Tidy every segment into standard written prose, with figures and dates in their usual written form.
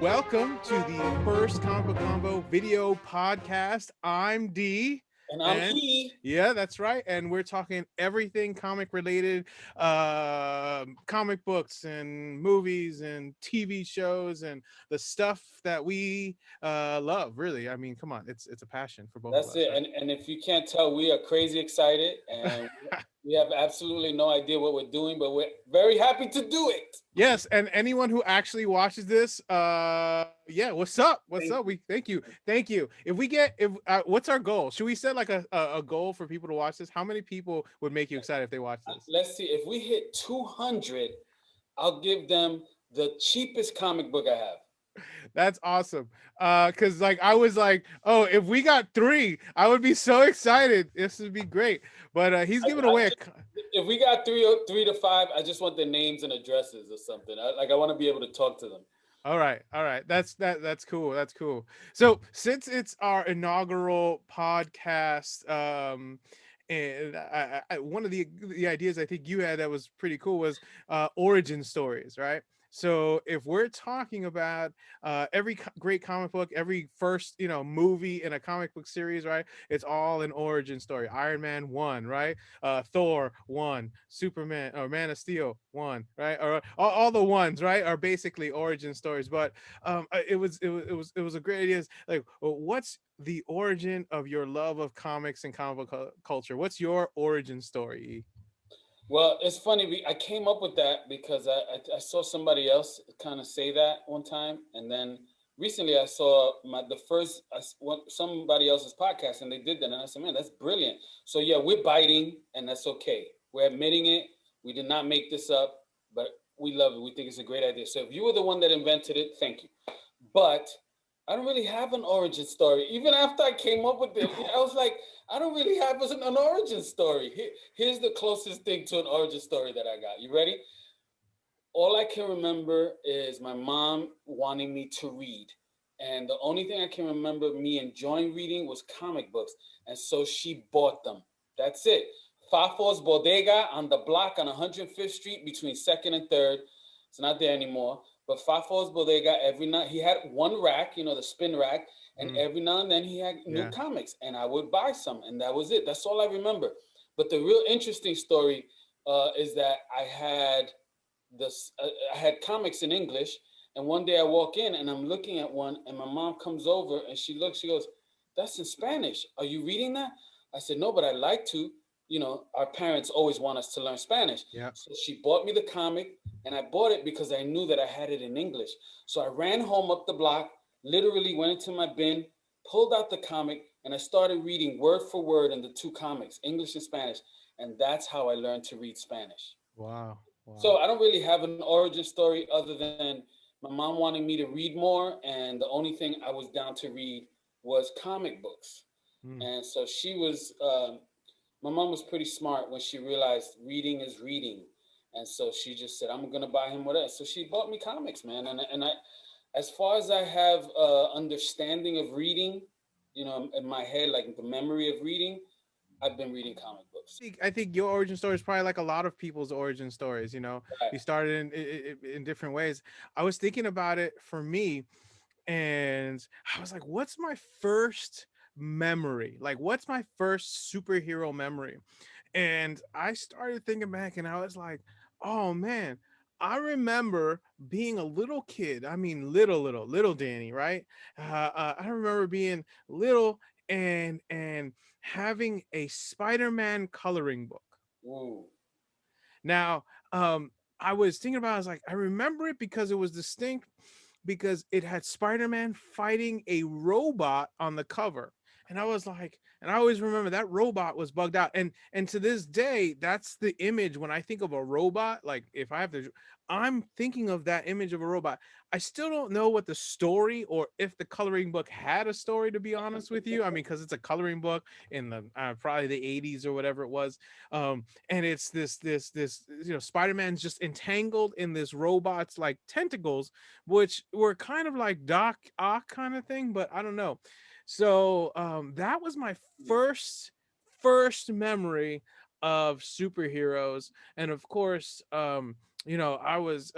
Welcome to the first Comic Book Convo video podcast. I'm D. And I'm And E. yeah, that's right. And we're talking everything comic related, comic books and movies and TV shows and the stuff that we love. Really, I mean, come on, it's a passion for both of That's us, it. right? And if you can't tell, we are crazy excited and we have absolutely no idea what we're doing, but we're very happy to do it. Yes, and anyone who actually watches this, yeah, what's up? What's Thank up? you. Thank you. If we get if what's our goal? Should we set like a goal for people to watch this? How many people would make you excited if they watch this? Let's see. If we hit 200, I'll give them the cheapest comic book I have. That's awesome. Because like I was like, oh, if we got 3, I would be so excited. This would be great. But he's giving away a. If we got three to five, I just want their names and addresses or something. I want to be able to talk to them. All right. That's cool. That's cool. So since it's our inaugural podcast, and one of the ideas I think you had that was pretty cool was origin stories, right? So if we're talking about every great comic book, every first movie in a comic book series, right? It's all an origin story. Iron Man 1, right? Thor 1, Superman or Man of Steel 1, right? Or all the ones, right, are basically origin stories. But it was a great idea. It's like, well, what's the origin of your love of comics and comic book culture? What's your origin story? Well, it's funny. I came up with that because I saw somebody else kind of say that one time, and then recently I saw somebody else's podcast, and they did that, and I said, "Man, that's brilliant." So yeah, we're biting, and that's okay. We're admitting it. We did not make this up, but we love it. We think it's a great idea. So if you were the one that invented it, thank you. But I don't really have an origin story. Even after I came up with it, I was like, I don't really have an origin story. Here's the closest thing to an origin story that I got. You ready? All I can remember is my mom wanting me to read. And the only thing I can remember me enjoying reading was comic books. And so she bought them. That's it. Fafo's Bodega on the block on 105th Street between 2nd and 3rd. It's not there anymore. But Fafo's Bodega, every night, he had one rack, the spin rack. And every now and then he had new comics. And I would buy some. And that was it. That's all I remember. But the real interesting story is that I had comics in English, and one day I walk in and I'm looking at one, and my mom comes over and she goes, "That's in Spanish. Are you reading that?" I said, "No, but I'd like to." Our parents always want us to learn Spanish. Yeah. So she bought me the comic, and I bought it because I knew that I had it in English. So I ran home up the block, literally went into my bin, pulled out the comic, and I started reading word for word in the two comics, English and Spanish. And that's how I learned to read Spanish. Wow. Wow. So I don't really have an origin story other than my mom wanting me to read more, and the only thing I was down to read was comic books. And so my mom was pretty smart when she realized reading is reading, and so she just said, "I'm gonna buy him whatever." So she bought me comics, man. And I, as far as I have understanding of reading, in my head, like the memory of reading, I've been reading comic books. I think your origin story is probably like a lot of people's origin stories. Right. You started in different ways. I was thinking about it for me, and I was like, what's my first memory? Like, what's my first superhero memory? And I started thinking back, and I was like, oh man, I remember being a little kid. I mean, little Danny, right? I remember being little and having a Spider-Man coloring book. Ooh. Now, I was thinking about, I was like, I remember it because it was distinct, because it had Spider-Man fighting a robot on the cover. And I was like, and I always remember that robot was bugged out. And to this day, that's the image when I think of a robot. Like, if I have to, I'm thinking of that image of a robot. I still don't know what the story, or if the coloring book had a story, to be honest with you. I mean, because it's a coloring book in the probably the 80s or whatever it was. And it's this Spider-Man's just entangled in this robot's like tentacles, which were kind of like Doc Ock kind of thing, but I don't know. So that was my first memory of superheroes. And of course, I was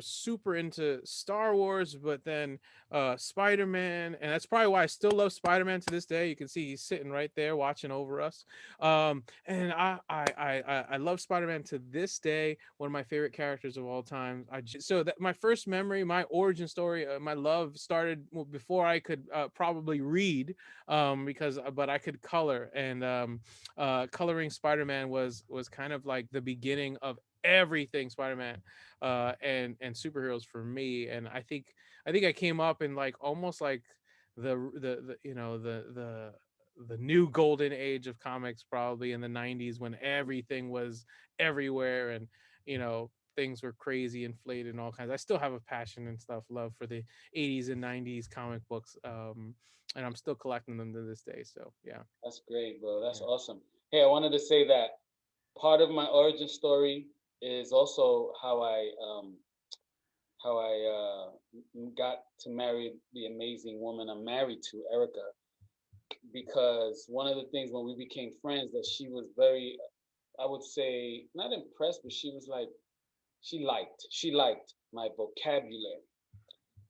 super into Star Wars, but then Spider-Man, and that's probably why I still love Spider-Man to this day. You can see he's sitting right there watching over us. And I love Spider-Man to this day. One of my favorite characters of all time. So that my first memory, my origin story, my love started before I could probably read, because but I could color, and coloring Spider-Man was kind of like the beginning of everything Spider-Man and superheroes for me. And I think I came up in like almost like the the new golden age of comics, probably in the 90s, when everything was everywhere, and things were crazy, inflated, and all kinds. I still have a passion and stuff, love for the 80s and 90s comic books, and I'm still collecting them to this day. So yeah. That's great, bro. That's Yeah. awesome. Hey, I wanted to say that part of my origin story is also how I got to marry the amazing woman I'm married to, Erica, because one of the things when we became friends that she was very, I would say, not impressed, but she was like, she liked my vocabulary.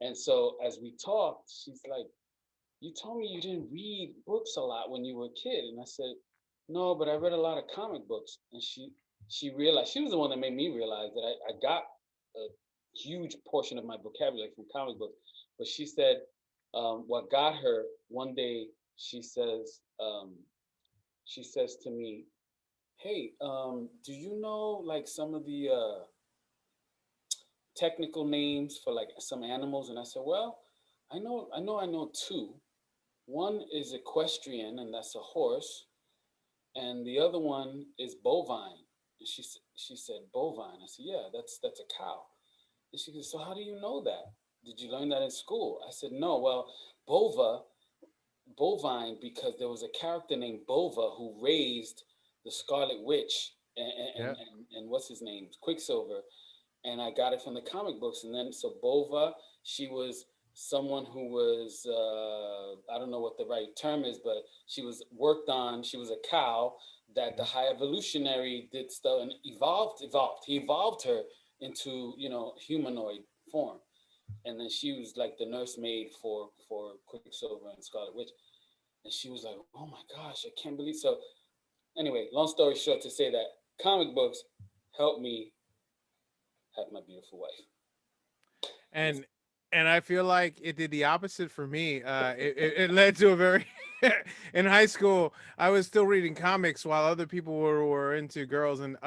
And so as we talked, she's like, "You told me you didn't read books a lot when you were a kid." And I said, "No, but I read a lot of comic books." And she realized, she was the one that made me realize that I got a huge portion of my vocabulary from comic books. But she said, what got her one day, she says, she says to me, "Hey, do you know like some of the technical names for like some animals?" And I said, "Well, I know two. One is equestrian, and that's a horse, and the other one is bovine." And she said bovine. I said, "Yeah, that's a cow." And she goes, "So how do you know that? Did you learn that in school?" I said, "No. Well, bova bovine, because there was a character named Bova who raised the Scarlet Witch and Yeah. what's his name, Quicksilver, and I got it from the comic books. And then so Bova, she was someone who was I don't know what the right term is, but she was worked on. She was a cow that the Yeah. High Evolutionary did stuff and evolved. He evolved her into humanoid form, and then she was like the nursemaid for Quicksilver and Scarlet Witch. And she was like, "Oh my gosh, I can't believe." So anyway, long story short, to say that comic books helped me have my beautiful wife. Yes. and and I feel like it did the opposite for me. It led to a very in high school. I was still reading comics while other people were into girls, and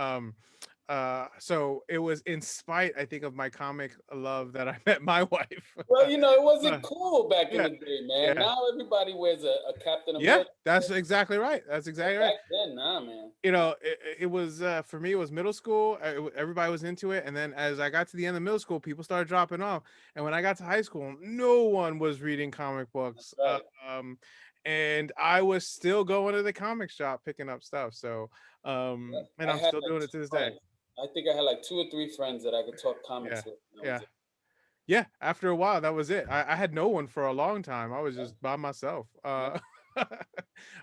so it was in spite, I think, of my comic love that I met my wife. Well, it Uh, wasn't cool back in yeah, the day, man. yeah, Now everybody wears a Captain yeah. America That's shirt, exactly right. That's but exactly right. back then, nah, man. It was for me. It was middle school. Everybody was into it, and then as I got to the end of middle school, people started dropping off. And when I got to high school, no one was reading comic That's books. right. Um, and I was still going to the comic shop picking up stuff. So, and I I'm had still like doing it two to this day. friends. I think I had like two or three friends that I could talk Yeah, comics with. And that was yeah, it. yeah. After a while, that was it. I had no one for a long time. I was Yeah, just by myself. yeah,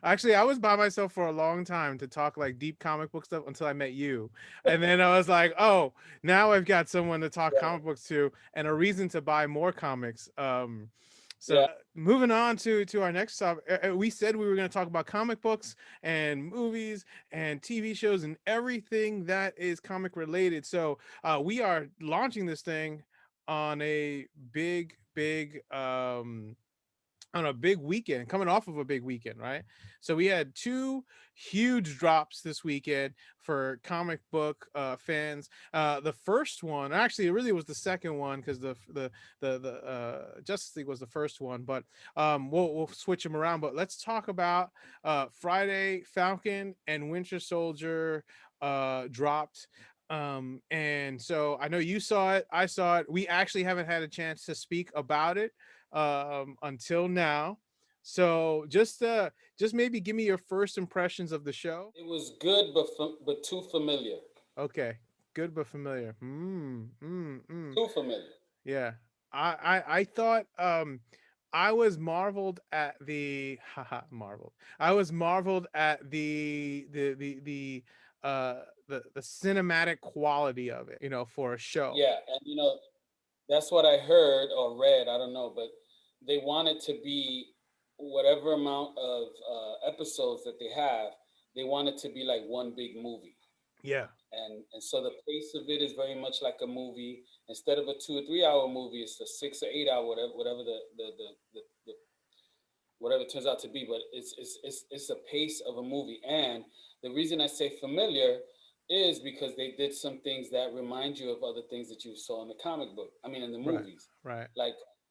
Actually, I was by myself for a long time to talk like deep comic book stuff until I met you. And then I was like, oh, now I've got someone to talk yeah, comic books to and a reason to buy more comics. So yeah. moving on to our next topic, we said we were going to talk about comic books and movies and TV shows and everything that is comic related. So we are launching this thing on a big weekend, coming off of a big weekend, right? So we had two huge drops this weekend for comic book fans. The first one, actually, it really was the second one, because the Justice League was the first one, but we'll switch them around. But let's talk about Friday. Falcon and Winter Soldier dropped. And so I know you saw it, I saw it. We actually haven't had a chance to speak about it until now. So just maybe give me your first impressions of the show. It was good, but too familiar. Okay, good but familiar. Too familiar. Yeah, I thought I was marveled at the haha marveled. I was marveled at the the cinematic quality of it, for a show. Yeah, and that's what I heard or read. I don't know, but they want it to be whatever amount of episodes that they have. They want it to be like one big movie, Yeah. and so the pace of it is very much like a movie. Instead of a 2 or 3 hour movie, it's a 6 or 8 hour, whatever the whatever it turns out to be. But it's a pace of a movie, and the reason I say familiar is because they did some things that remind you of other things that you saw in the comic book. I mean, in the Right. movies, Right.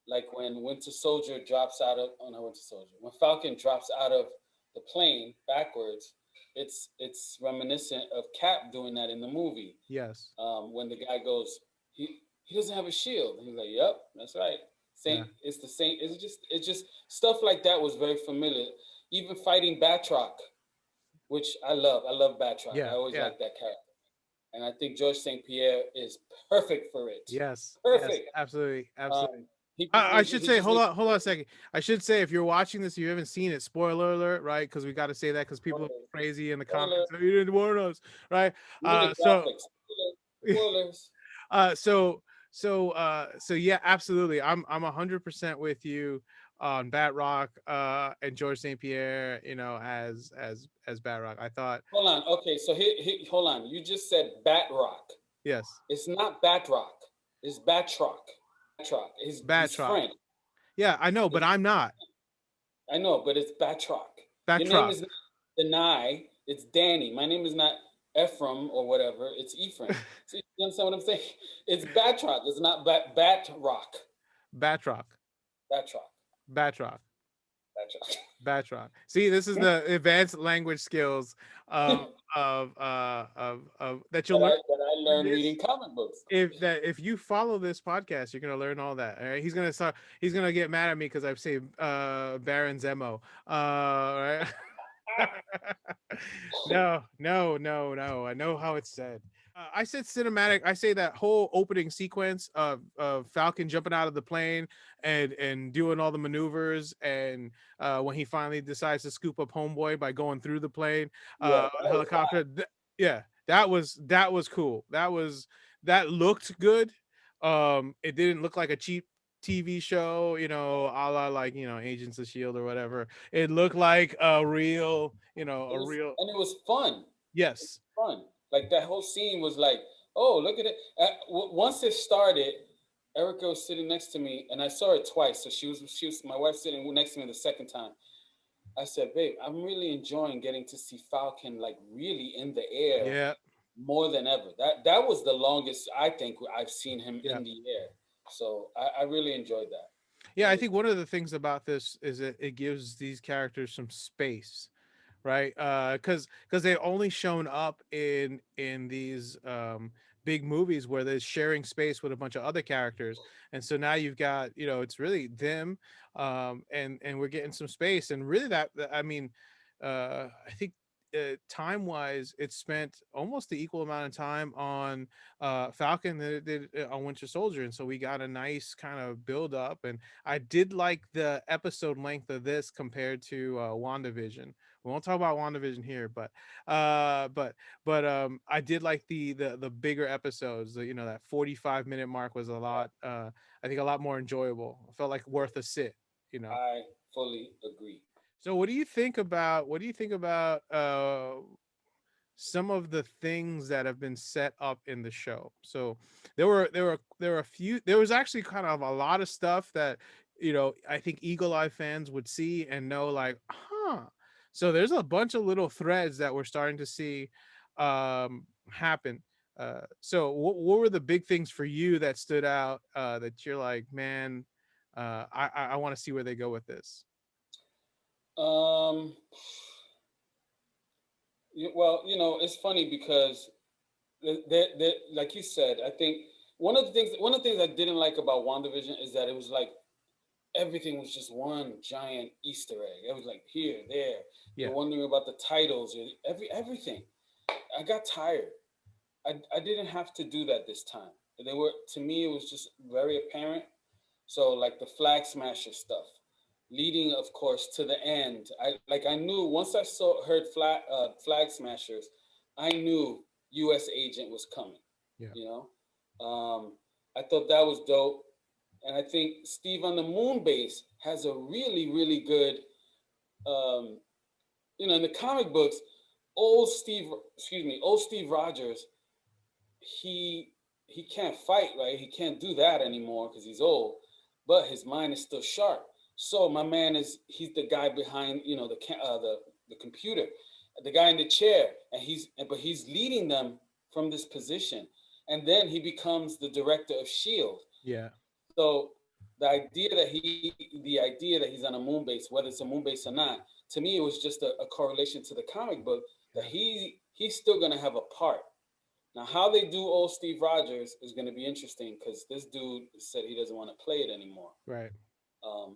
like when Winter Soldier drops out of oh no Winter Soldier when Falcon drops out of the plane backwards. It's reminiscent of Cap doing that in the movie. Yes. When the guy goes, he doesn't have a shield. And he's like, "Yep, that's right." Yeah. Same. It's the same. It's just stuff like that was very familiar. Even fighting Batroc, which I love. I love Batroc. I Yeah. always Yeah. like that character, and I think George St. Pierre is perfect for it. Yes. Yes. Perfect. Absolutely. Absolutely. He just I makes should he say, just hold makes on, a second. I should say, if you're watching this, you haven't seen it. Spoiler alert, right? Because we got to say that because people are crazy in the spoiler. comments. "Oh, you didn't warn us, right?" Give me the So, graphics. Spoilers. uh, so, so yeah, absolutely. I'm 100% with you on Batroc, and George St. Pierre. As Batroc. I thought, Hold on. Okay, so hold on. You just said Batroc. yes, It's not Batroc. It's Batroc. Batroc. His Batroc. friend. Yeah, I know, but It's, I'm not I know, but it's Batroc. Your name Batroc. is not Denai. It's Danny. My name is not Ephraim or whatever. It's Ephraim. See, you understand what I'm saying? It's Batroc. It's not Batroc. Batroc. Batroc. Batroc. Batroc. Batroc. See, this is the advanced language skills of that you'll learn. that I learned reading comic books. If you follow this podcast, you're gonna learn all that. All right? He's gonna get mad at me because I've said Baron Zemo. Right? No, no, no, no. I know how it's said. I said cinematic. I say that whole opening sequence of Falcon jumping out of the plane and doing all the maneuvers, and when he finally decides to scoop up Homeboy by going through the plane, Yeah, on a helicopter. Yeah, that was cool. That looked good. It didn't look like a cheap TV show, a la like Agents of Shield or whatever. It looked like a real, and it was fun. yes, Fun. Like that whole scene was like, oh, look at it. Once it started, Erica was sitting next to me, and I saw her twice. So she was my wife sitting next to me the second time. I said, babe, I'm really enjoying getting to see Falcon like really in the air yeah, more than ever. That was the longest I think I've seen him yeah. in the air. So I really enjoyed that. Yeah, I think one of the things about this is that it gives these characters some space, right? Because they've only shown up in these big movies where they're sharing space with a bunch of other characters, and so now you've got it's really them, and we're getting some space, and really I mean, I think. Time wise, it spent almost the equal amount of time on Falcon that it did on Winter Soldier, and so we got a nice kind of build up. And I did like the episode length of this compared to WandaVision. We won't talk about WandaVision here, but I did like the bigger episodes. That 45-minute mark was a lot. I think a lot more enjoyable. It felt like worth a sit. I fully agree. So what do you think about some of the things that have been set up in the show? So there were a few. There was actually kind of a lot of stuff that I think Eagle Eye fans would see and know, like, huh. So there's a bunch of little threads that we're starting to see happen. So what were the big things for you that stood out, that you're like, man, I want to see where they go with this? Um, well, it's funny because like you said, I think one of the things I didn't like about WandaVision is that it was like everything was just one giant Easter egg. It was like here, there. Yeah. You're wondering about the titles, everything. I got tired. I didn't have to do that this time. They were to me, it was just very apparent. So like the flag smasher stuff, leading, of course, to the end. I knew once I heard flag smashers, I knew U.S. agent was coming. Yeah. You know, I thought that was dope, and I think Steve on the Moon Base has a really really good. Um, in the comic books, old Steve Rogers, he he can't fight, right? He can't do that anymore because he's old, but his mind is still sharp. So my man he's the guy behind the computer, the guy in the chair, and he's leading them from this position, and then he becomes the director of Shield. Yeah. So the idea that he's on a moon base, whether it's a moon base or not, to me it was just a correlation to the comic book that Yeah. he's still gonna have a part. Now, how they do old Steve Rogers is going to be interesting because this dude said he doesn't want to play it anymore. Right.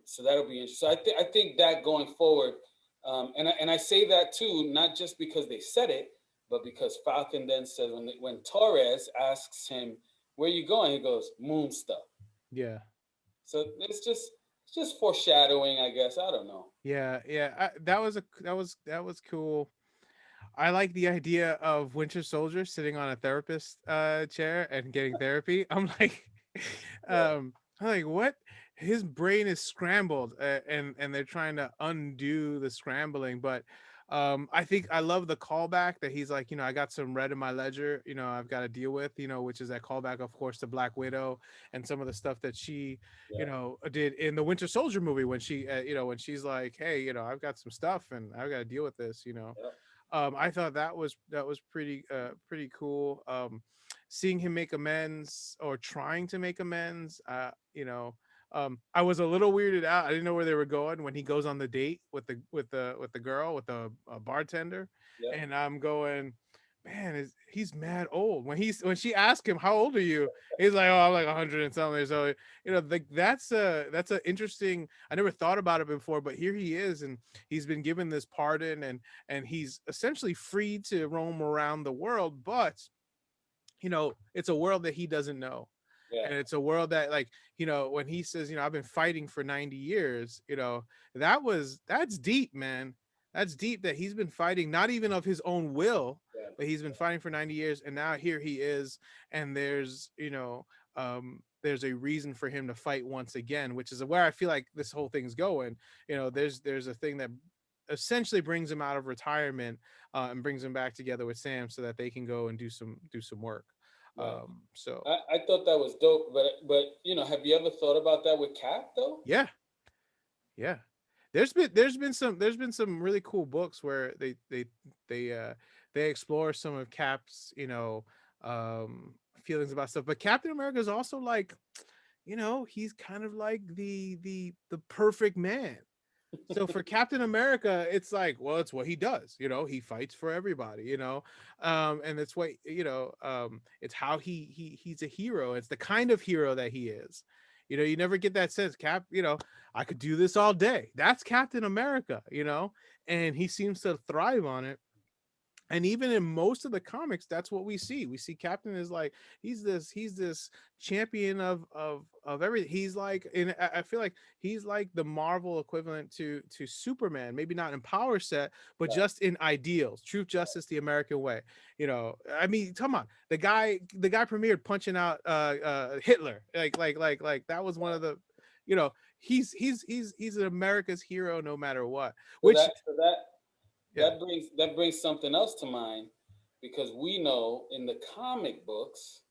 So that'll be interesting. So I think that going forward, and I say that too, not just because they said it, but because Falcon then said when Torres asks him, "Where you going?" he goes, "Moon stuff." Yeah. So it's just foreshadowing, I guess. I don't know. Yeah. Yeah. That was cool. I like the idea of Winter Soldier sitting on a therapist chair and getting therapy. Yeah, I'm like, what? His brain is scrambled, and they're trying to undo the scrambling. But I think I love the callback that he's like, I got some red in my ledger, I've got to deal with, which is that callback, of course, to Black Widow and some of the stuff that she, yeah, did in the Winter Soldier movie when she, when she's like, hey, I've got some stuff and I've got to deal with this. yeah, I thought that was pretty cool. Seeing him make amends or trying to make amends. I was a little weirded out. I didn't know where they were going when he goes on the date with the girl with the bartender, yeah. and I'm going, man, he's mad old. When she asked him how old are you, he's like, oh, I'm like 100 and something. So like that's a interesting. I never thought about it before, but here he is, and he's been given this pardon, and he's essentially free to roam around the world, but it's a world that he doesn't know, Yeah, and it's a world that, like, when he says, I've been fighting for 90 years, that's deep, man. That's deep, that he's been fighting not even of his own will, yeah, but he's been fighting for 90 years, and now here he is, and there's a reason for him to fight once again, which is where I feel like this whole thing's going. There's a thing that essentially brings him out of retirement, and brings him back together with Sam so that they can go and do some work. right. So I thought that was dope, but have you ever thought about that with Cap though? yeah, yeah. There's been some really cool books where they they explore some of Cap's feelings about stuff. But Captain America is also like, he's kind of like the perfect man. So for Captain America, it's like, well, it's what he does. He fights for everybody. And it's what it's how he's a hero. It's the kind of hero that he is. You never get that sense. Cap, I could do this all day. That's Captain America. And he seems to thrive on it. And even in most of the comics, that's what we see Captain is like, he's this champion of everything. He's like, and I feel like he's like the Marvel equivalent to Superman, maybe not in power set, but Right. just in ideals, truth, justice, the American way. I mean, come on, the guy premiered punching out Hitler, like that was one of the, he's an America's hero no matter what, So which, that so that yeah. that brings something else to mind because we know in the comic books,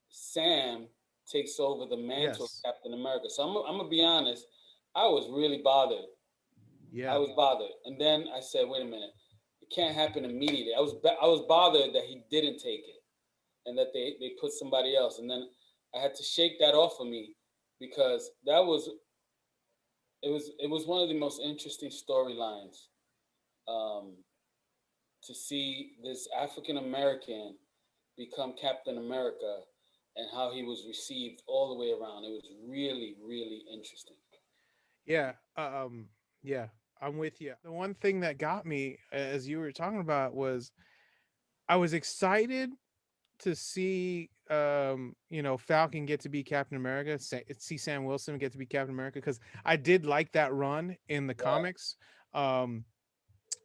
Sam takes over the mantle of Yes. Captain America. So I'm gonna be honest, I was really bothered. I Yeah. was bothered, and then I said, "Wait a minute, it can't happen immediately." I was bothered that he didn't take it, and that they put somebody else, and then I had to shake that off of me because it was one of the most interesting storylines, um, to see this African American become Captain America and how he was received all the way around. It was really, really interesting. Yeah. Yeah, I'm with you. The one thing that got me, as you were talking about, was I was excited to see Falcon get to be Captain America, see Sam Wilson get to be Captain America, because I did like that run in the Right. comics. Um,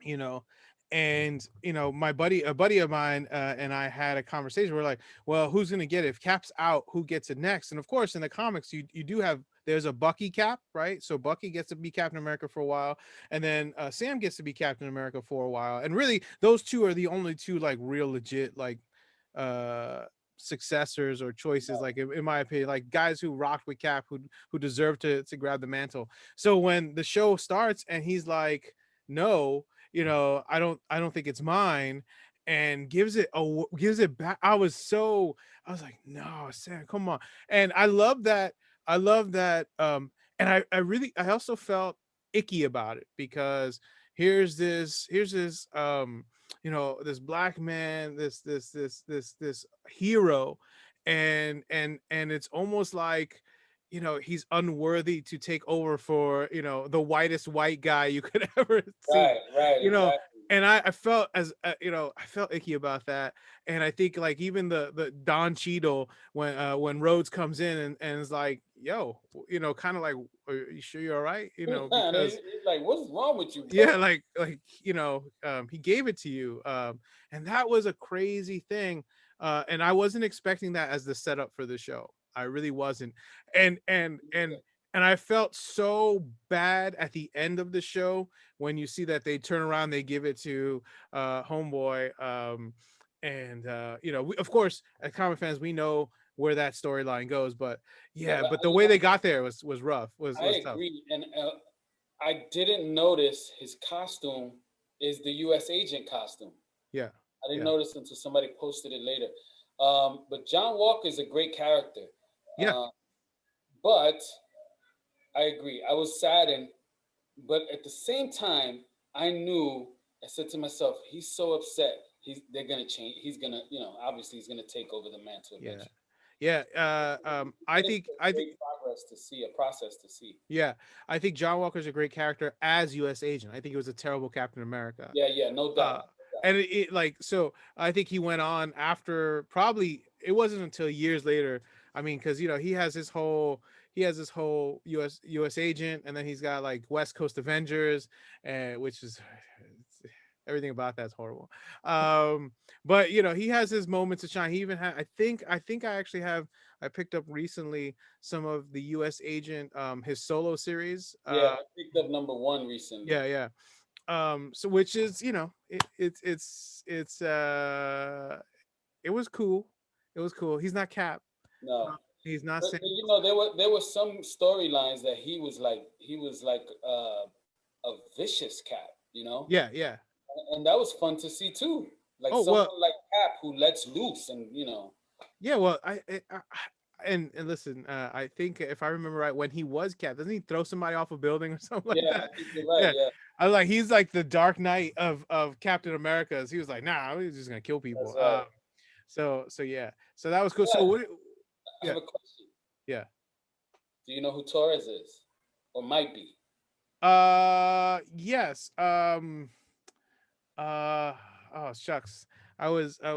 you know, And a buddy of mine, and I had a conversation. We're like, well, who's gonna get it? If Cap's out, who gets it next? And of course, in the comics, you do have, there's a Bucky Cap, right? So Bucky gets to be Captain America for a while, and then Sam gets to be Captain America for a while. And really, those two are the only two like real legit like uh successors or choices, like in my opinion, like guys who rocked with Cap, who deserve to grab the mantle. So when the show starts and he's like, no, I don't think it's mine, and gives it back. I was like, no, Sam, come on. And I love that. And I also felt icky about it, because here's this this black man, this hero, and it's almost like, he's unworthy to take over for, the whitest white guy you could ever see, Right, right, you know exactly. and I felt as I felt icky about that. And I think like even the Don Cheadle, when Rhodes comes in and is like, yo, kind of like, are you sure you're all right, And because he's like, "What's wrong with you, yeah, bro?" like he gave it to you, and that was a crazy thing, and I wasn't expecting that as the setup for the show. I really wasn't. And and and and I felt so bad at the end of the show when you see that they turn around, they give it to homeboy, and of course, as comic fans, we know where that storyline goes, but Yeah, yeah, but but the way they got there was rough, I was tough. agree, and I didn't notice his costume is the U.S. agent costume. Yeah, I didn't yeah, notice until somebody posted it later. But John Walker is a great character. yeah. Uh, but I agree. I was saddened, but at the same time, I knew. I said to myself, "He's so upset. They're gonna change. He's gonna, obviously, he's gonna take over the mantle Yeah. eventually." Yeah. And it's a I think, great progress to see, a process to see. yeah, I think John Walker's a great character as U.S. agent. I think he was a terrible Captain America. Yeah, yeah, no doubt, Uh, no doubt. and like, so I think he went on after, probably it wasn't until years later. I mean, because he has this whole U.S. agent, and then he's got like West Coast Avengers, and which is everything about that's horrible. Um, but he has his moments to shine. He even had, I think I actually have, I picked up recently some of the U.S. agent, his solo series. Yeah, I picked up number one recently. Yeah, yeah. So which is, it was cool. It was cool. He's not Cap. No, He's not but, saying. there were some storylines that he was like a vicious cat, Yeah, yeah. and that was fun to see too. Like Oh well, someone like Cap who lets loose, and yeah. Well, and listen, I think if I remember right, when he was Cap, doesn't he throw somebody off a building or something like yeah, I that? think you're right. Yeah. Yeah, I was like, he's like the Dark Knight of Captain America's. He was like, nah, we're just gonna kill that's people. right. So yeah. So that was cool. So But what? I have Yeah, a question. yeah. Do you know who Torres is, or might be? Yes. Uh. Oh shucks. I was uh,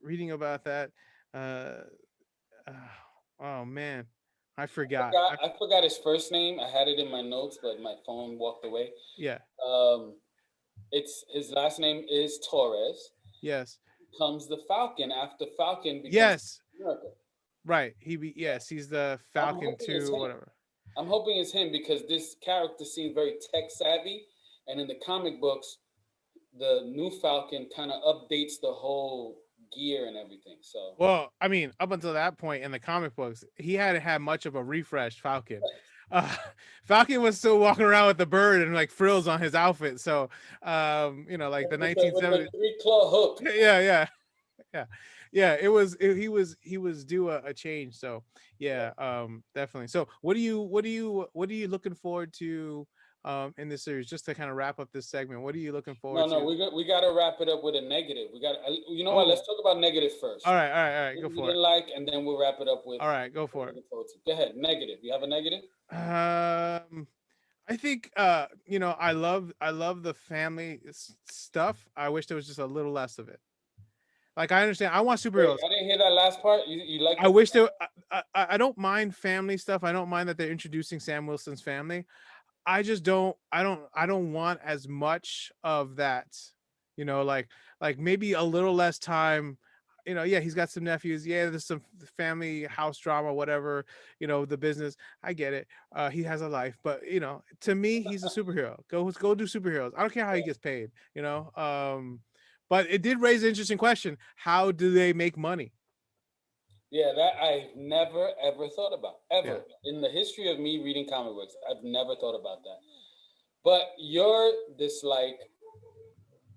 reading about that. Uh. uh oh man, I forgot. I forgot his first name. I had it in my notes, but my phone walked away. Yeah. Um, it's his last name is Torres. Yes. Becomes the Falcon after Falcon becomes Yes. America. Right. Yes. He's the I'm Falcon hoping it's 2, him. whatever. I'm hoping it's him because this character seems very tech savvy, and in the comic books, the new Falcon kind of updates the whole gear and everything. So Well, I mean, up until that point in the comic books, he hadn't had much of a refresh Falcon. Uh, Falcon was still walking around with the bird and like frills on his outfit. So, like the with the 1970s. three-claw hook. Yeah, yeah, yeah, yeah. He was due a change. So yeah, definitely. So what are you looking forward to in this series? Just to kind of wrap up this segment, what are you looking No, forward no, to? we got to wrap it up with a negative. We got, you know what? Oh, Let's talk about negative all first. right, all right, all right. What Go we for it. didn't like, and then we'll wrap it up with All right, go what for we're it. looking forward to. Go ahead, negative. You have a negative? I think I love the family stuff. I wish there was just a little less of it. Like I understand, I want Wait, superheroes. I didn't hear that last part. You like I the? wish there. I don't mind family stuff. I don't mind that they're introducing Sam Wilson's family. I just don't I don't want as much of that, you know, like maybe a little less time. You know, yeah, he's got some nephews. Yeah, there's some family house drama, whatever, you know, the business. I get it. He has a life, but you know, to me, he's a superhero. Go do superheroes. I don't care how he gets paid, you know. But it did raise an interesting question. How do they make money? Yeah, that I've never ever thought about. Yeah. Ever. In the history of me reading comic books, I've never thought about that. But your dislike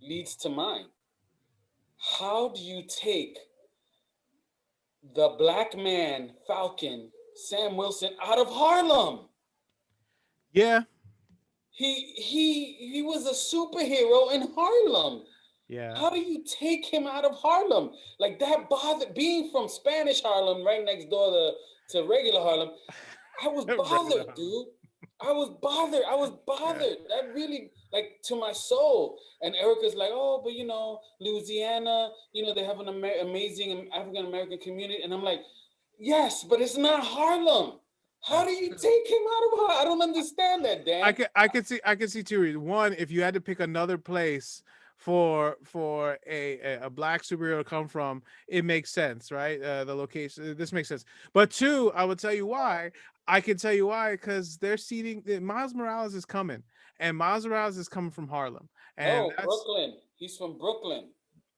leads to mine. How do you take the black man, Falcon, Sam Wilson, out of Harlem? Yeah. He was a superhero in Harlem. Yeah. How do you take him out of Harlem? Like that bothered being from Spanish Harlem, right next door to regular Harlem. I was Regular bothered, Harlem. dude. I was bothered. I was Yeah. bothered. That really, like, to my soul. And Erica's like, oh, but you know, Louisiana, you know, they have an amazing African American community. And I'm like, yes, but it's not Harlem. How do That's you true. take him out of Harlem? I don't understand that, Dan. I could see two reasons. One, if you had to pick another place for a black superhero to come from, it makes sense, right? The location, this makes sense. But two, I would tell you why. I can tell you why, because they're seeding. Miles Morales is coming, and Miles Morales is coming from Harlem, and No, that's Brooklyn. He's from Brooklyn.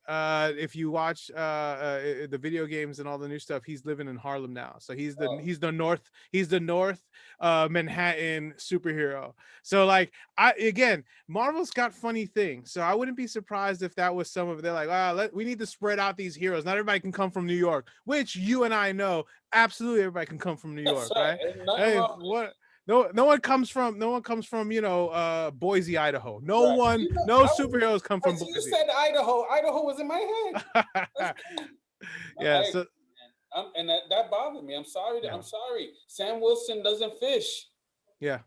if you watch the video games and all the new stuff, he's living in Harlem now. So Oh, he's the North Manhattan superhero. So like I again, Marvel's got funny things. So I wouldn't be surprised if that was some of they're like, we need to spread out these heroes. Not everybody can come from New York, which you and I know absolutely everybody can come from New that's York, right. right? There's nothing Hey, wrong with what no one comes from you know Boise, Idaho. it. Right. You know, No superheroes come from as you Boise. said Idaho. Idaho was in my head. That's crazy. I Yeah, agree, so man. And that bothered me. I'm sorry. yeah, I'm sorry. Sam Wilson doesn't fish. yeah,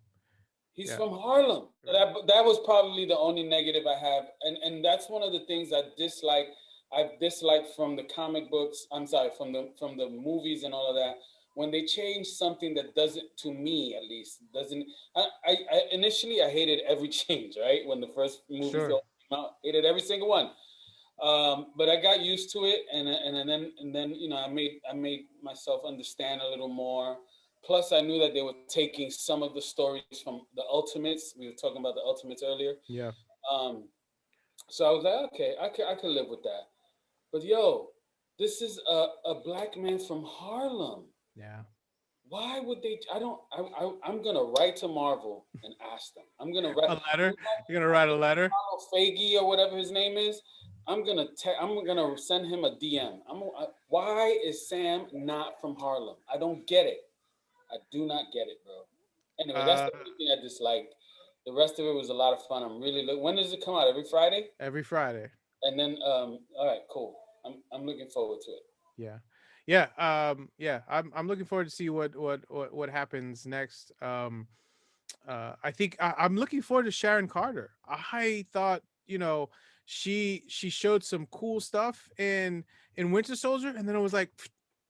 He's yeah. from Harlem. So Right. that was probably the only negative I have, and that's one of the things I dislike. I've disliked from the comic books. I'm sorry, from the movies and all of that. When they change something that doesn't, to me at least, doesn't. I initially I hated every change. Right when the first movies Sure. all came out, hated every single one. But I got used to it, and then you know I made myself understand a little more. Plus, I knew that they were taking some of the stories from the Ultimates. We were talking about the Ultimates earlier. Yeah. Um, so I was like, okay, I could live with that. But yo, this is a black man from Harlem. Yeah. Why would they? I don't. I'm gonna write to Marvel and ask them. I'm gonna write. A letter. You're gonna write a letter. Faggy or whatever his name is, I'm gonna send him a DM. Why is Sam not from Harlem? I don't get it. I do not get it, bro. Anyway, that's Uh, the only thing I disliked. The rest of it was a lot of fun. When does it come out? Every Friday? every Friday. And then all right, cool. I'm looking forward to it. Yeah. Yeah. Yeah. I'm looking forward to see what happens next. I think I'm looking forward to Sharon Carter. I thought, you know, she showed some cool stuff in Winter Soldier, and then it was like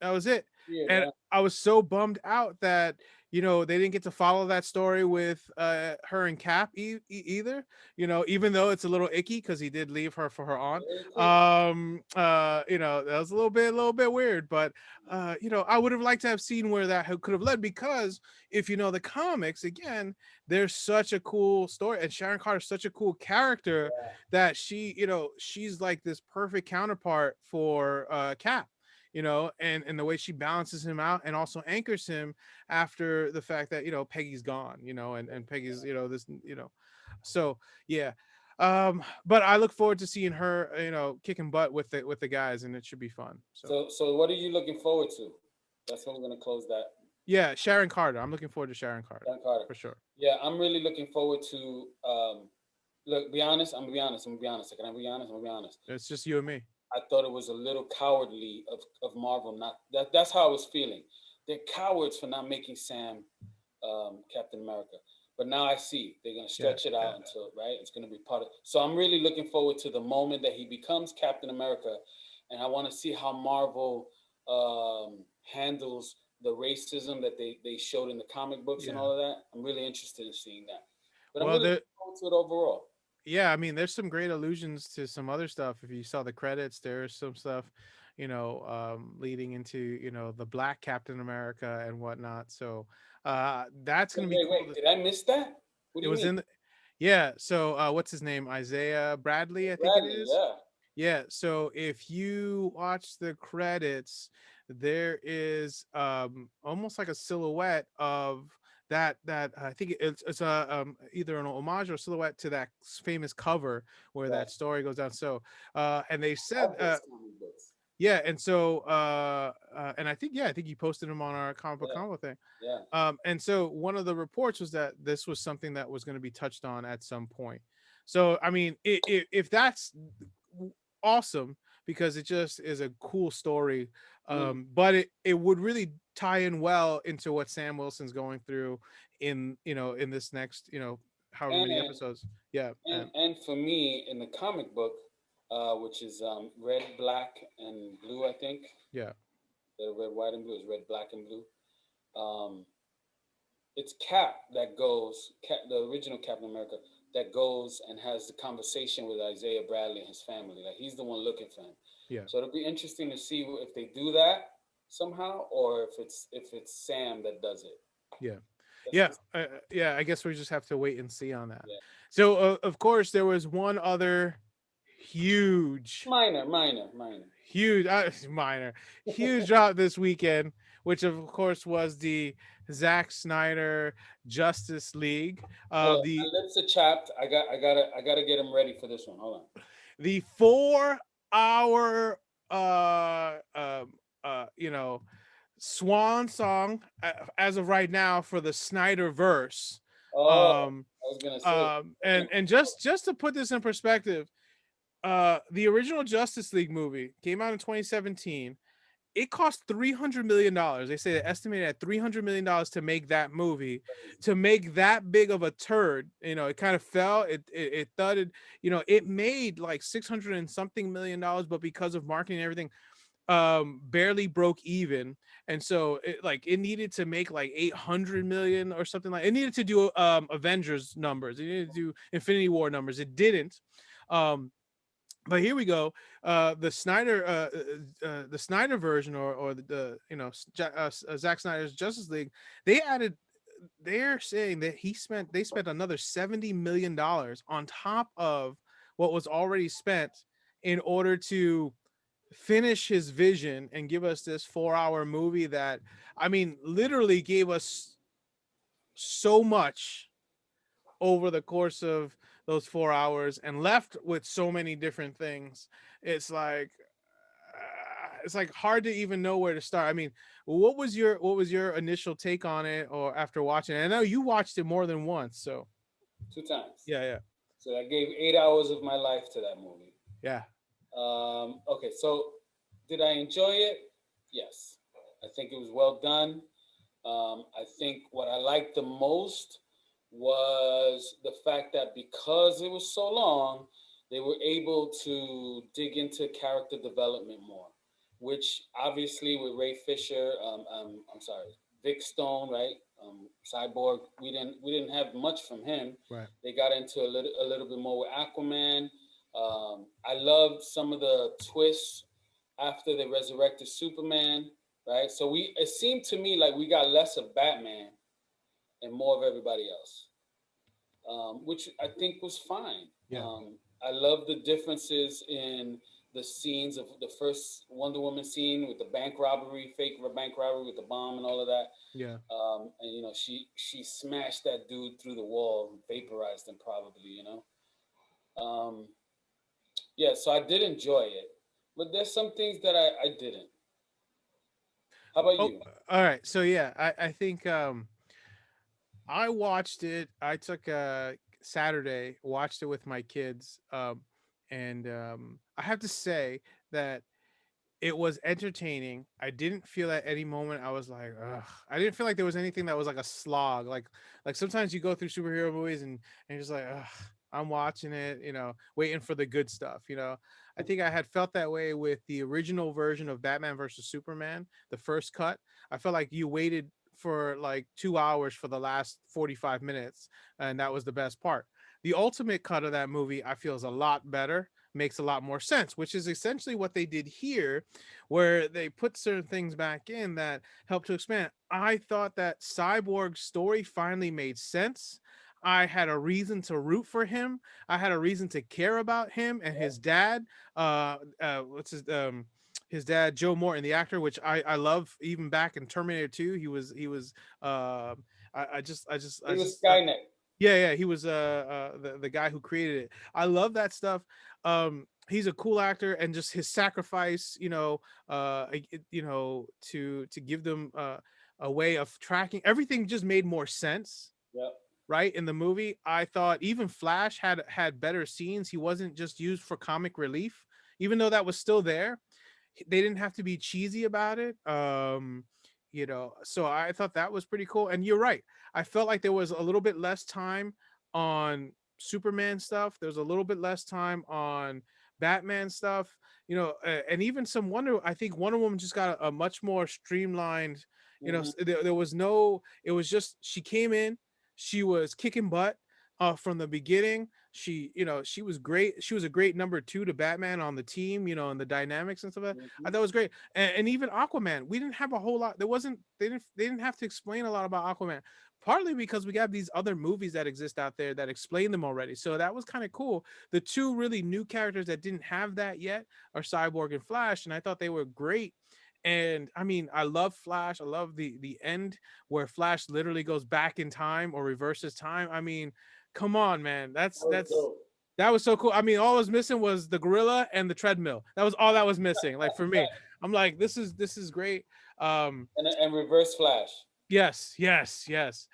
that was it. Yeah, And man. I was so bummed out that you know they didn't get to follow that story with her and Cap either. You know, even though it's a little icky because he did leave her for her aunt. Very quick. You know, that was a little bit weird, but you know, I would have liked to have seen where that could have led because if you know the comics again, there's such a cool story and Sharon Carter's such a cool character that she, you know, she's like this perfect counterpart for Cap, you know, and the way she balances him out and also anchors him after the fact that, you know, Peggy's gone, you know, and Peggy's, you know, this, you know, so yeah. But I look forward to seeing her, you know, kicking butt with the guys and it should be fun. So So what are you looking forward to? That's when we're gonna close that. yeah, Sharon Carter. I'm looking forward to Sharon Carter Dan Carter. for sure. Yeah, I'm really looking forward to. Look, be honest. I'm gonna be honest. I'm gonna be honest. Can I be honest? I'm gonna be honest. It's just you and me. I thought it was a little cowardly of Marvel. Not that. That's how I was feeling. They're cowards for not making Sam Captain America. But now I see they're gonna Yeah, stretch it yeah. out until right. It's gonna be part of. So I'm really looking forward to the moment that he becomes Captain America, and I want to see how Marvel handles the racism that they showed in the comic books and Yeah. all of that. I'm really interested in seeing that. But I'm Well, really the looking forward to it overall. yeah, I mean, there's some great allusions to some other stuff. If you saw the credits, there's some stuff, leading into the Black Captain America and whatnot. So that's Wait, gonna be wait, cool. wait. Did I miss that? What do It you was mean? in, yeah. So what's his name? Isaiah Bradley, I think it Bradley, is. yeah. Yeah. So if you watch the credits, there is almost like a silhouette of that I think it's a either an homage or silhouette to that famous cover where Right. that story goes down. So and they said Love those comic books. yeah, and so and I think you posted them on our comic book Yeah, combo thing. yeah. And so one of the reports was that this was something that was going to be touched on at some point. So I mean, if that's awesome, because it just is a cool story, Mm. but it would really tie in well into what Sam Wilson's going through in in this next however many And episodes. Yeah, and for me in the comic book, which is red, black, and blue, I think. yeah, The red, white, and blue is red, black, and blue. Um, it's Cap that goes, the original Captain America, that goes and has the conversation with Isaiah Bradley and his family. Like he's the one looking for him. yeah, So it'll be interesting to see if they do that somehow, or if it's Sam that does it. yeah. That's Yeah, the yeah. I guess we just have to wait and see on that. yeah. So, of course, there was one other huge, Minor, minor, minor. huge, minor, huge drop this weekend, which of course was the Zack Snyder Justice League, Hold on, the my lips are chapped. I gotta get him ready for this one. Hold on. 4 hour, you know, swan song as of right now for the Snyder verse. Oh, Um, I was gonna say. and just to put this in perspective, the original Justice League movie came out in 2017. It cost $300 million. They say they estimated at $300 million to make that movie, to make that big of a turd. It kind of fell. It thudded. It made like 600 and something $million, but because of marketing and everything, barely broke even. And so it needed to make like 800 million or something. Like it needed to do Avengers numbers. It needed to do Infinity War numbers. It didn't. um but here we go. The Snyder version, or the Zack Snyder's Justice League, they added. They're saying that they spent another $70 million on top of what was already spent in order to finish his vision and give us this 4 hour movie that, I mean, literally gave us so much over the course of those 4 hours and left with so many different things. It's like it's like hard to even know where to start. I mean, what was your initial take on it, or after watching it? I know you watched it more than once, so 2 times. yeah, yeah, So I gave 8 hours of my life to that movie. yeah, Okay, so did I enjoy it? Yes. I think it was well done. I think what I liked the most was the fact that because it was so long, they were able to dig into character development more, which obviously with Ray Fisher, I'm sorry, Vic Stone, right? Cyborg, we didn't have much from him. right, They got into a little bit more with Aquaman. I loved some of the twists after they resurrected Superman, right? So it seemed to me like we got less of Batman and more of everybody else, which I think was fine. yeah, I love the differences in the scenes of the first Wonder Woman scene with the bank robbery, fake bank robbery with the bomb and all of that. yeah. And she smashed that dude through the wall, vaporized him probably. Yeah, so I did enjoy it, but there's some things that I didn't. How about Oh, you? all right. So yeah, I think I watched it. I took a Saturday, watched it with my kids, and I have to say that it was entertaining. I didn't feel at any moment I was like, ugh. I didn't feel like there was anything that was like a slog. Like sometimes you go through superhero movies and you're just like, ugh, I'm watching it, waiting for the good stuff. I think I had felt that way with the original version of Batman versus Superman, the first cut. I felt like you waited for like 2 hours for the last 45 minutes, and that was the best part. The ultimate cut of that movie, I feel, is a lot better, makes a lot more sense, which is essentially what they did here, where they put certain things back in that help to expand. I thought that Cyborg's story finally made sense. I had a reason to root for him. I had a reason to care about him and his dad. What's his dad, Joe Morton, the actor, which I love. Even back in Terminator 2, he was. Uh, I He was just Skynet. yeah, he was the guy who created it. I love that stuff. He's a cool actor, and just his sacrifice, to give them a way of tracking everything just made more sense, Yep. right? In the movie, I thought even Flash had better scenes. He wasn't just used for comic relief, even though that was still there. They didn't have to be cheesy about it. So I thought that was pretty cool. And you're right, I felt like there was a little bit less time on Superman stuff, there's a little bit less time on Batman stuff, and even some Wonder. I think Wonder Woman just got a much more streamlined. Hmm. There was no, it was just she came in, she was kicking butt from the beginning. She was great. She was a great number two to Batman on the team, and the dynamics and stuff like that. I Hmm. thought it was great. And even Aquaman, we didn't have a whole lot. There wasn't, they didn't have to explain a lot about Aquaman, partly because we got these other movies that exist out there that explain them already. So that was kind of cool. The two really new characters that didn't have that yet are Cyborg and Flash, and I thought they were great. And I mean, I love Flash. I love the end where Flash literally goes back in time or reverses time. I mean, come on, man. That was dope. That was so cool. I mean, all I was missing was the gorilla and the treadmill. That was all that was missing. Like for me, I'm like, this is great. Um, And Reverse Flash. yes, yes, yes.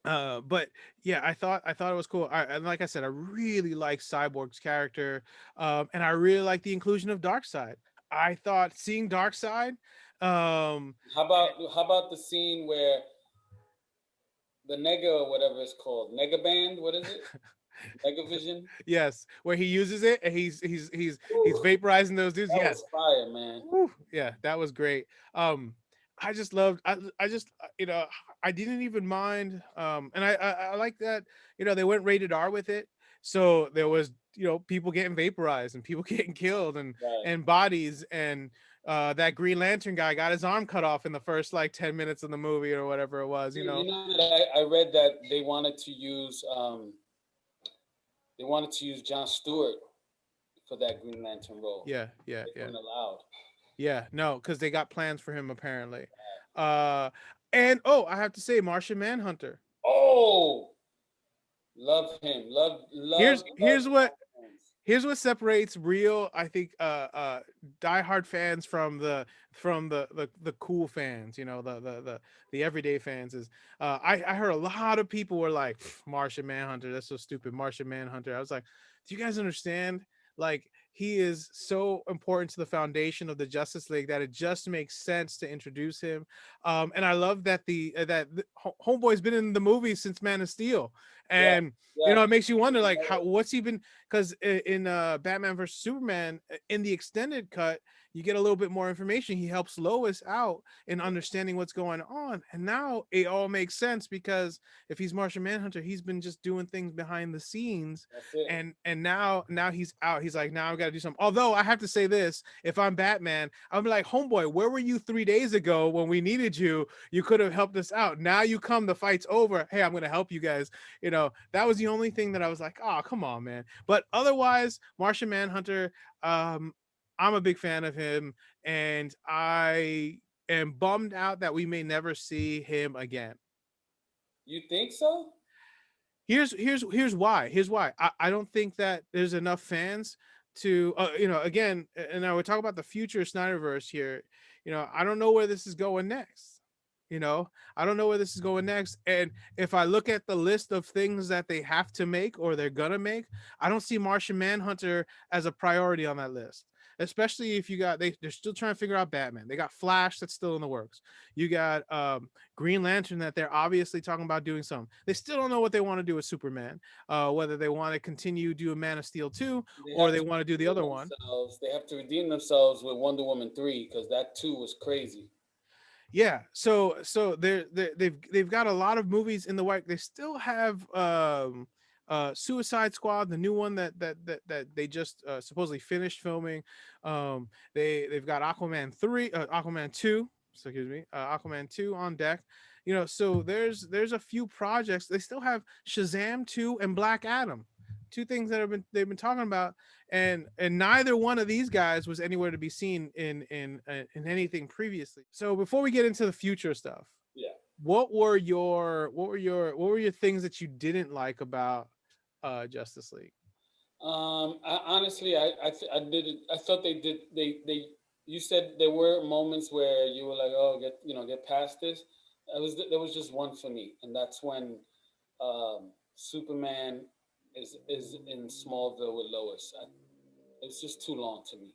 But yeah, I thought it was cool. And like I said, I really like Cyborg's character, and I really like the inclusion of Darkseid. I thought seeing Darkseid, um, How about the scene where the Nega or whatever it's called, Nega Band? What is it? Nega Vision. yes, where he uses it and he's Whew, vaporizing those dudes. that Yes, was fire, man. whew, yeah, that was great. I just loved. I just I didn't even mind. And I like that. They went rated R with it, so there was people getting vaporized and people getting killed Right. and bodies and that Green Lantern guy got his arm cut off in the first like 10 minutes of the movie or whatever it was. You know that I read that they wanted to use John Stewart for that Green Lantern role. Yeah, yeah, They yeah. weren't allowed. Yeah, no, because they got plans for him apparently. Uh, and oh, I have to say, Martian Manhunter. Oh, love him. Here's Love here's what Falcons. here's what separates real, I think, diehard fans from the cool fans. The everyday fans is. I heard a lot of people were like, Martian Manhunter, that's so stupid. Martian Manhunter. I was like, do you guys understand? Like, he is so important to the foundation of the Justice League that it just makes sense to introduce him. And I love that Homeboy's been in the movie since Man of Steel, Yeah, and yeah. it makes you wonder like what's he been, because in Batman versus Superman, in the extended cut, you get a little bit more information. He helps Lois out in understanding what's going on, and now it all makes sense because if he's Martian Manhunter, he's been just doing things behind the scenes, That's it. and now he's out. He's like, now I've got to do something. Although I have to say this, if I'm Batman, I'm like, homeboy, where were you 3 days ago when we needed you? You could have helped us out. Now you come, the fight's over. Hey, I'm gonna help you guys. That was the only thing that I was like, oh, come on, man. But otherwise, Martian Manhunter, um, I'm a big fan of him, and I am bummed out that we may never see him again. You think so? Here's why. I don't think that there's enough fans to again, and I would talk about the future Snyderverse here. I don't know where this is going next. You know, I don't know where this is going next. And if I look at the list of things that they have to make or they're gonna make, I don't see Martian Manhunter as a priority on that list. Especially if they're still trying to figure out Batman. They got Flash that's still in the works. You got Green Lantern that they're obviously talking about doing some. They still don't know what they want to do with Superman. Whether they want to continue doing Man of Steel 2 They or have they to want to do the redeem other one. themselves. They have to redeem themselves with Wonder Woman 3 because that 2 was crazy. Yeah, so they've got a lot of movies in the work. They still have Suicide Squad, the new one that they just supposedly finished filming. They've got Aquaman 3, Aquaman 2, so excuse me, Aquaman 2 on deck. So there's a few projects. They still have Shazam 2 and Black Adam. Two things that they've been talking about, and neither one of these guys was anywhere to be seen in anything previously. So before we get into the future stuff, Yeah. what were your things that you didn't like about Justice League? I honestly, I did it. I thought they did. They. You said there were moments where you were like, oh, get past this. There was just one for me, and that's when Superman is in Smallville with Lois. It's just too long to me.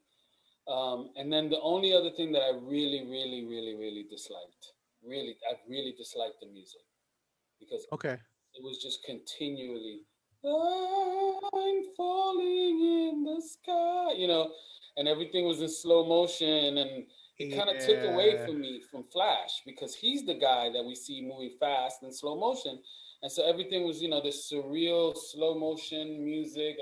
And then the only other thing that I really, really, really, really disliked, I really disliked the music because Okay. it was just continually, I'm falling in the sky, and everything was in slow motion, and it kind of took away Yeah. from me from Flash because he's the guy that we see moving fast in slow motion, and so everything was, this surreal slow motion music.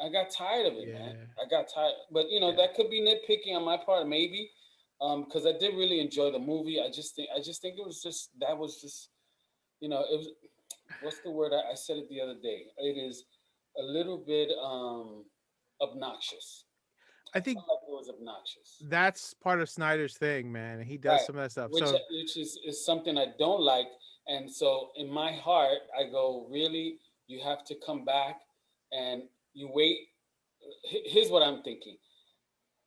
I got tired of it, man. Yeah. I got tired, but Yeah. that could be nitpicking on my part, maybe, because I did really enjoy the movie. I just think it was just that was just, it was. What's the word? I said it the other day. It is a little bit obnoxious. I I think felt like it was obnoxious, that's part of Snyder's thing, man. He does right? some of that stuff. Which So is something I don't like, and so in my heart, I go, really, you have to come back and you wait. Here's what I'm thinking: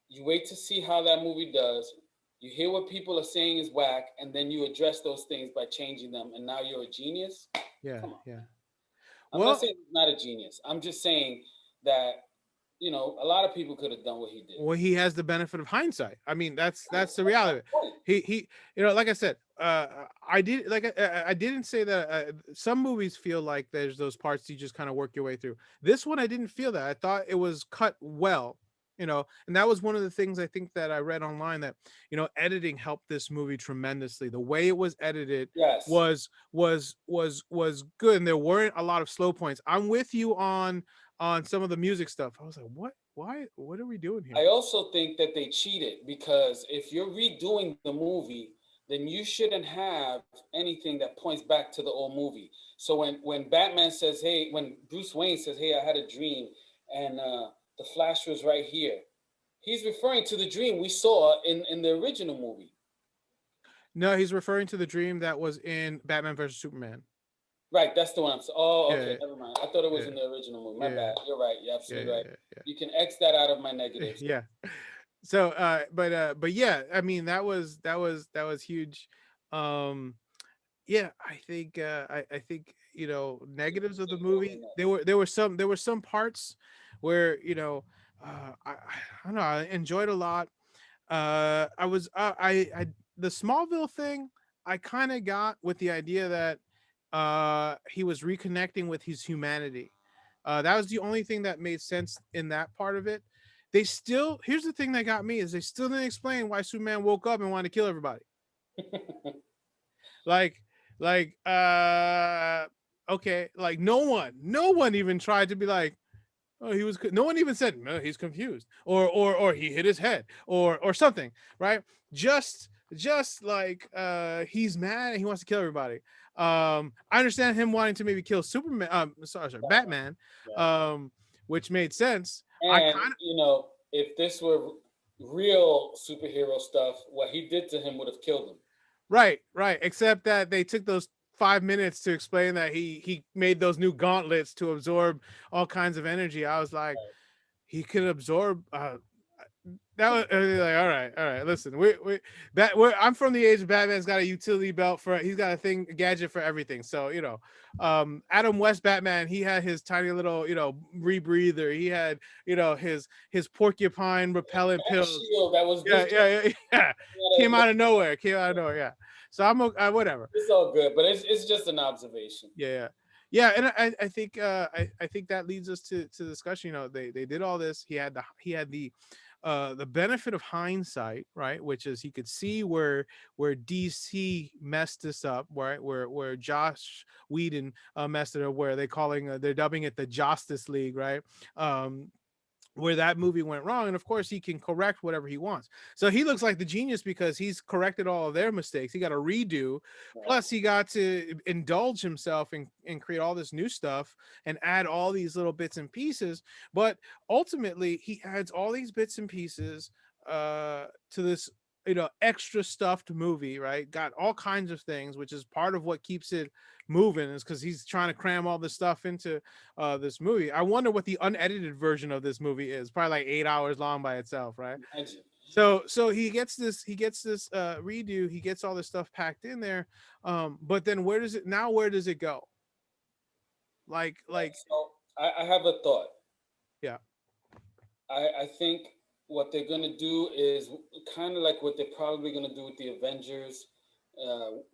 you wait to see how that movie does. You hear what people are saying is whack, and then you address those things by changing them, and now you're a genius. yeah, Come on. yeah. I'm not Well, saying he's not a genius. I'm just saying that a lot of people could have done what he did. well, he has the benefit of hindsight. I mean, Right. that's the That's my reality of it. point. He like I said, I didn't say that some movies feel like there's those parts you just kind of work your way through. This one I didn't feel that. I thought it was cut well. And that was one of the things I think that I read online, that editing helped this movie tremendously. The way it was edited Yes. was good, and there weren't a lot of slow points. I'm with you on some of the music stuff. I was like, what are we doing I here? also think that they cheated because if you're redoing the movie, then you shouldn't have anything that points back to the old movie. So when Batman says, "Hey," when Bruce Wayne says, "Hey, I had a dream," and the Flash was right here, he's referring to the dream we saw in the original movie. No, he's referring to the dream that was in Batman versus Superman. Right, that's the one I'm saying. Oh, okay, Yeah, never mind. I thought it was yeah, in the original movie. My yeah, bad. You're right. You're yeah, absolutely right. yeah, You can X that out of my yeah. negatives. Yeah. So, but yeah, I mean, that was huge. Um, yeah, I think negatives of the movie. There were some parts where I don't know. I enjoyed a lot. I was I the Smallville thing I kind of got with the idea that he was reconnecting with his humanity. That was the only thing that made sense in that part of it. They still Here's the thing that got me is they still didn't explain why Superman woke up and wanted to kill everybody. Like like okay, like no one even tried to be like, oh, no one even said no, he's confused, or he hit his head, or something, right? Just like he's mad and he wants to kill everybody. I understand him wanting to maybe kill Superman, sorry, Batman, Yeah. um, which made sense. I And kind of if this were real superhero stuff, what he did to him would have killed him. right, except that they took those 5 minutes to explain that he made those new gauntlets to absorb all kinds of energy. I was like, he could absorb that was like, all right. Listen, I'm from the age of Batman's got a utility belt he's got a gadget for everything. So Adam West Batman, he had his tiny little rebreather. He had his porcupine repellent That pills. shield that was Yeah, this. yeah. Came out of nowhere. Came out of nowhere. Yeah. So I'm whatever. It's all good, but it's just an observation. Yeah, yeah, and I think I think that leads us to the discussion. They did all this. He had the the benefit of hindsight, right? Which is he could see where DC messed this up, right? Where Josh Whedon messed it up, where they're dubbing it the Justice League, right? Um, where that movie went wrong, and of course he can correct whatever he wants. So he looks like the genius because he's corrected all of their mistakes. He got a redo, Right. plus he got to indulge himself and create all this new stuff and add all these little bits and pieces. But ultimately he adds all these bits and pieces to this, extra stuffed movie, right? Got all kinds of things, which is part of what keeps it moving, is because he's trying to cram all this stuff into this movie. I wonder what the unedited version of this movie is. Probably like 8 hours long by itself, right? Imagine. So he gets this redo. He gets all this stuff packed in there. But then where does it go? Like So I have a thought. yeah. I think what they're gonna do is kind of like what they're probably gonna do with the Avengers,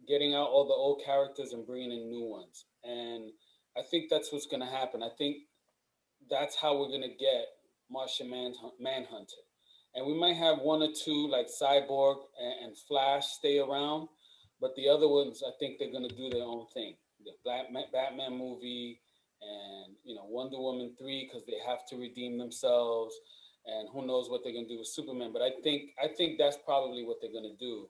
getting out all the old characters and bringing in new ones. And I think that's what's gonna happen. I think that's how we're gonna get Manhunter, and we might have one or two like Cyborg and Flash stay around, but the other ones I think they're gonna do their own thing. The Batman movie, and Wonder Woman 3 because they have to redeem themselves, and who knows what they're gonna do with Superman. But I think that's probably what they're gonna do.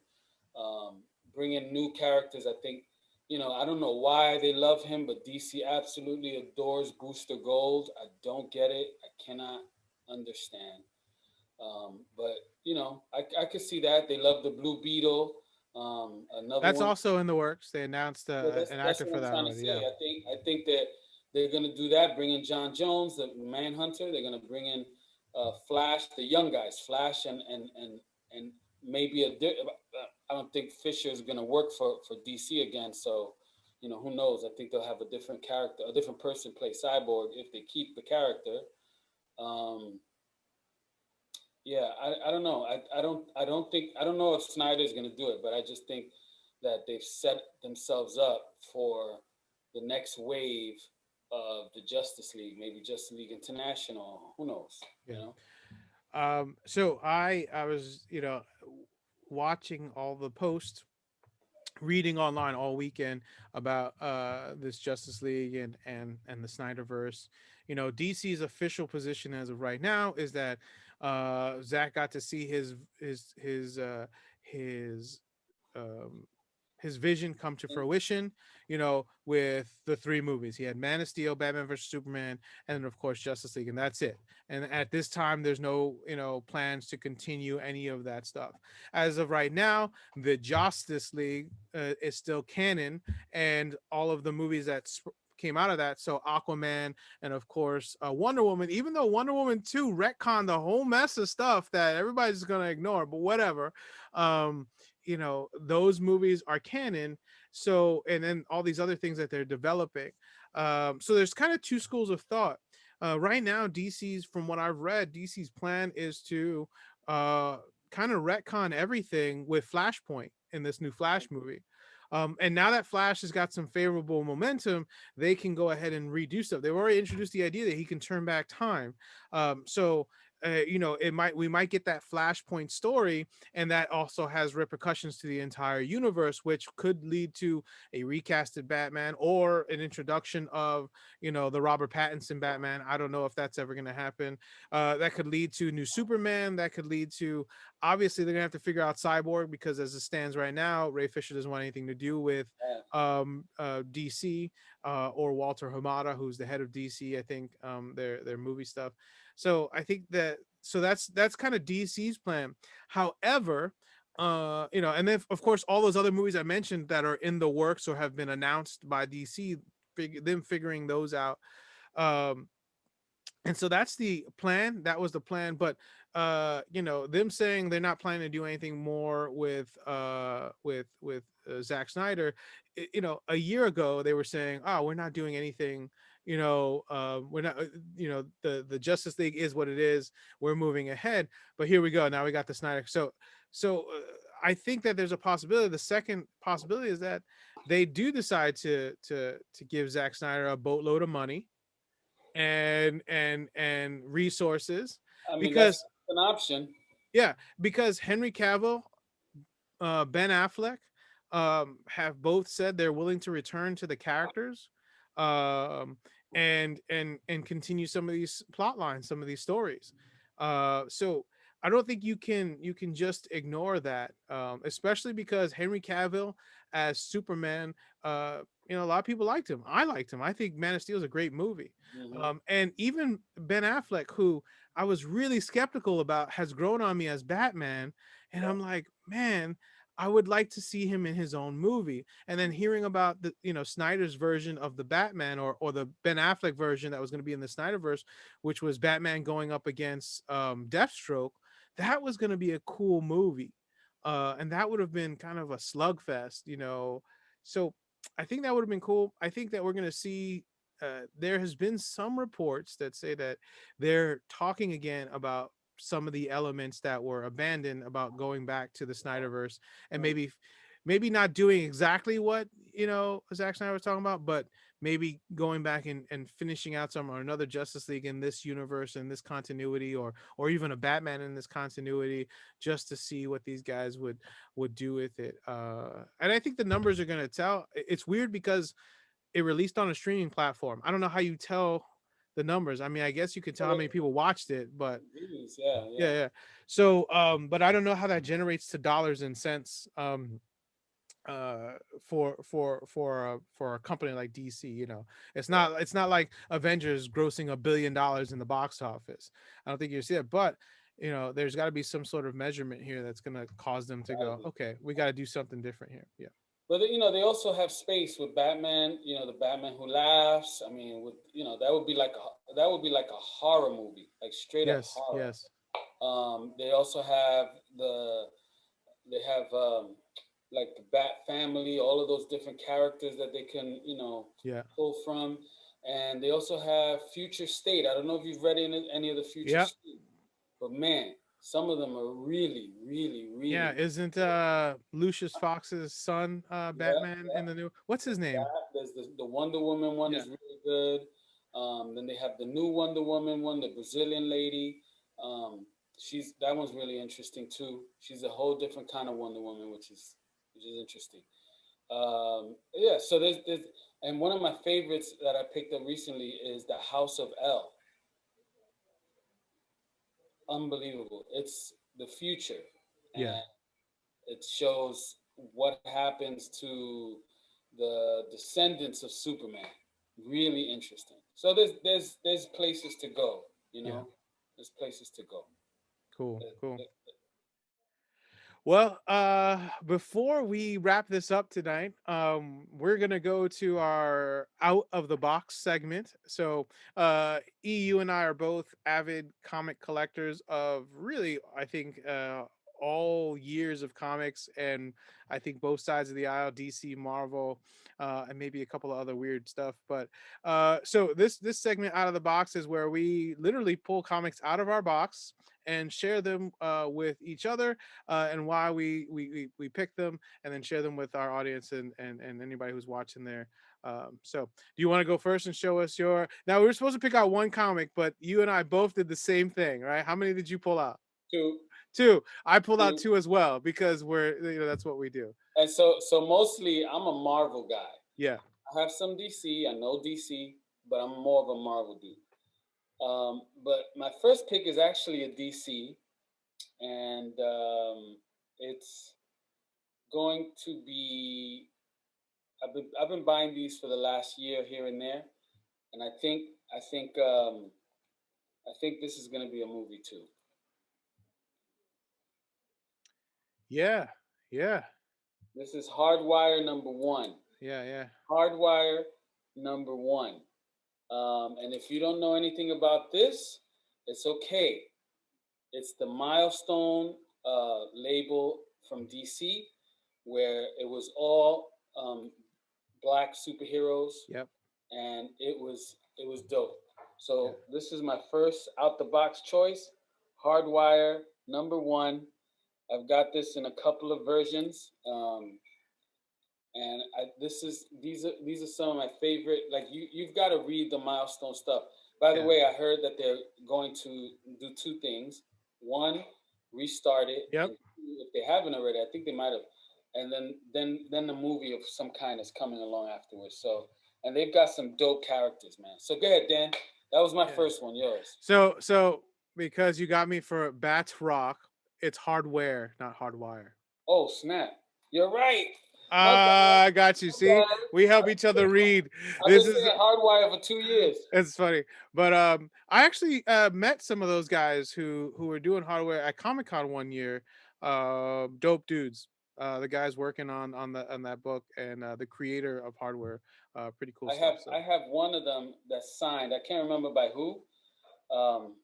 Bring in new characters. I think I don't know why they love him, but DC absolutely adores Booster Gold. I don't get it. I cannot understand. But I could see that they love the Blue Beetle. Another That's one. also in the works. They announced Yeah, that's an that's actor what for I'm that trying to already. say. Yeah. I think that they're gonna do that. Bring in John Jones, the Manhunter. They're gonna bring in Flash, the young guys, Flash, and maybe I don't think Fisher is gonna work for DC again. So who knows? I think they'll have a different character, a different person play Cyborg if they keep the character. Um, yeah, I don't know. I don't know if Snyder is going to do it, but I just think that they've set themselves up for the next wave of the Justice League, maybe Justice League International. Who knows? Yeah. So I was, watching all the posts, reading online all weekend about this Justice League and the Snyderverse. DC's official position as of right now is that Zach got to see his um his vision come to fruition, with the three movies. He had Man of Steel, Batman versus Superman, and then of course Justice League, and that's it. And at this time, there's no, plans to continue any of that stuff. As of right now, the Justice League is still canon, and all of the movies that came out of that. So Aquaman and of course Wonder Woman. Even though Wonder Woman 2 retconned the whole mess of stuff that everybody's gonna ignore, but whatever. Um, those movies are canon. So, and then all these other things that they're developing. So there's kind of two schools of thought. Right now, from what I've read, DC's plan is to kind of retcon everything with Flashpoint in this new Flash movie. And now that Flash has got some favorable momentum, they can go ahead and redo stuff. They've already introduced the idea that he can turn back time. So we might get that Flashpoint story, and that also has repercussions to the entire universe, which could lead to a recasted Batman or an introduction of the Robert Pattinson Batman. I don't know if that's ever going to happen. That could lead to new Superman. That could lead to, obviously they're gonna have to figure out Cyborg, because as it stands right now, Ray Fisher doesn't want anything to do with Yeah. DC, or Walter Hamada, who's the head of DC. I think their movie stuff. So I think that's kind of DC's plan. However, and then of course all those other movies I mentioned that are in the works or have been announced by DC, them figuring those out. Um, and so that's the plan. That was the plan. But them saying they're not planning to do anything more with Zack Snyder. A year ago they were saying, oh, we're not doing anything. We're not, the Justice League is what it is, we're moving ahead. But here we go, now we got the Snyder. So I think that there's a possibility. The second possibility is that they do decide to give Zack Snyder a boatload of money and resources, I mean, because an option. Yeah, because Henry Cavill, Ben Affleck, have both said they're willing to return to the characters, um, and continue some of these plot lines, some of these stories. So I don't think you can just ignore that, especially because Henry Cavill as Superman. A lot of people liked him. I liked him. I think Man of Steel is a great movie. Hmm. And even Ben Affleck, who I was really skeptical about, has grown on me as Batman. And Yeah. I'm like, man, I would like to see him in his own movie. And then hearing about the Snyder's version of the Batman, or the Ben Affleck version that was going to be in the Snyderverse, which was Batman going up against Deathstroke, that was going to be a cool movie. And that would have been kind of a slugfest. So I think that would have been cool. I think that we're going to see. There has been some reports that say that they're talking again about some of the elements that were abandoned, about going back to the Snyderverse, and Mm. maybe not doing exactly what Zack Snyder was talking about, but maybe going back and finishing out some, or another Justice League in this universe, in this continuity, or even a Batman in this continuity, just to see what these guys would do with it. And I think the numbers are going to tell. It's weird because it released on a streaming platform. I don't know how you tell the numbers. I mean, I guess you could tell how many people watched it, but Views, yeah, yeah, yeah. yeah. So, but I don't know how that generates to dollars and cents. For a company like DC, it's not like Avengers grossing $1 billion in the box office. I don't think you see it, but there's got to be some sort of measurement here that's going to cause them to Gotta go, be. okay, we got to do something different here. Yeah. But they also have space with Batman. The Batman Who Laughs. I mean, with that would be like a horror movie, like straight up Yes. horror. Yes. They also have like the Bat Family, all of those different characters that they can Yeah. pull from, and they also have Future State. I don't know if you've read any of the Future Yeah. State, but man, some of them are really, really, Yeah. really Isn't Lucius Fox's son yeah, Batman in yeah. the new? What's his name? There's the Wonder Woman one Yeah. is really good. Then they have the new Wonder Woman one, the Brazilian lady. Um, that one's really interesting too. She's a whole different kind of Wonder Woman, which is interesting. Yeah, so there's and one of my favorites that I picked up recently is the House of L. Unbelievable! It's the future, Yeah. and it shows what happens to the descendants of Superman. Really interesting. So there's places to go. You Yeah. know, there's places to go. Cool. Uh, Cool. uh, Well, before we wrap this up tonight, we're gonna go to our out of the box segment. So, EU and I are both avid comic collectors of, really, I think, all years of comics, and I think both sides of the aisle: DC, Marvel, and maybe a couple of other weird stuff. But so this segment out of the box is where we literally pull comics out of our box and share them with each other, and why we pick them, and then share them with our audience, and anybody who's watching there. So, do you want to go first and show us your? Now, we were supposed to pick out one comic, but you and I both did the same thing, right? How many did you pull out? to Two. I pulled out to two as well, because that's what we do. and so mostly I'm a Marvel guy. Yeah. I have some DC. I know DC, but I'm more of a Marvel dude. But my first pick is actually a DC, and it's going to be. I've been buying these for the last year here and there, and I think this is going to be a movie too. Yeah. Yeah. This is Hardwire number one. Yeah. Yeah. Hardwire number one. And if you don't know anything about this, it's okay. It's the Milestone label from DC, where it was all black superheroes, Yep. and it was dope. So this is my first out the box choice, Hardwire number one. I've got this in a couple of versions, and these are some of my favorite. Like you've got to read the Milestone stuff. By the Yeah. way, I heard that they're going to do two things. one, restart it, Yep. and two, if they haven't already, I think they might have, and then the movie of some kind is coming along afterwards. So, and they've got some dope characters, man. So go ahead, Dan. That was my Yeah. first one. Yours. So because you got me for Bats Rock, it's hardware, not hardwire. Oh snap! You're right. My bad. I got you. My See, bad. we help each other read. I've been This is saying Hardwire for 2 years. it's funny, but I actually met some of those guys who were doing hardware at Comic Con one year. Dope dudes. The guys working on that book and the creator of hardware. Pretty cool I have stuff. So I have one of them that's signed. I can't remember by who, um,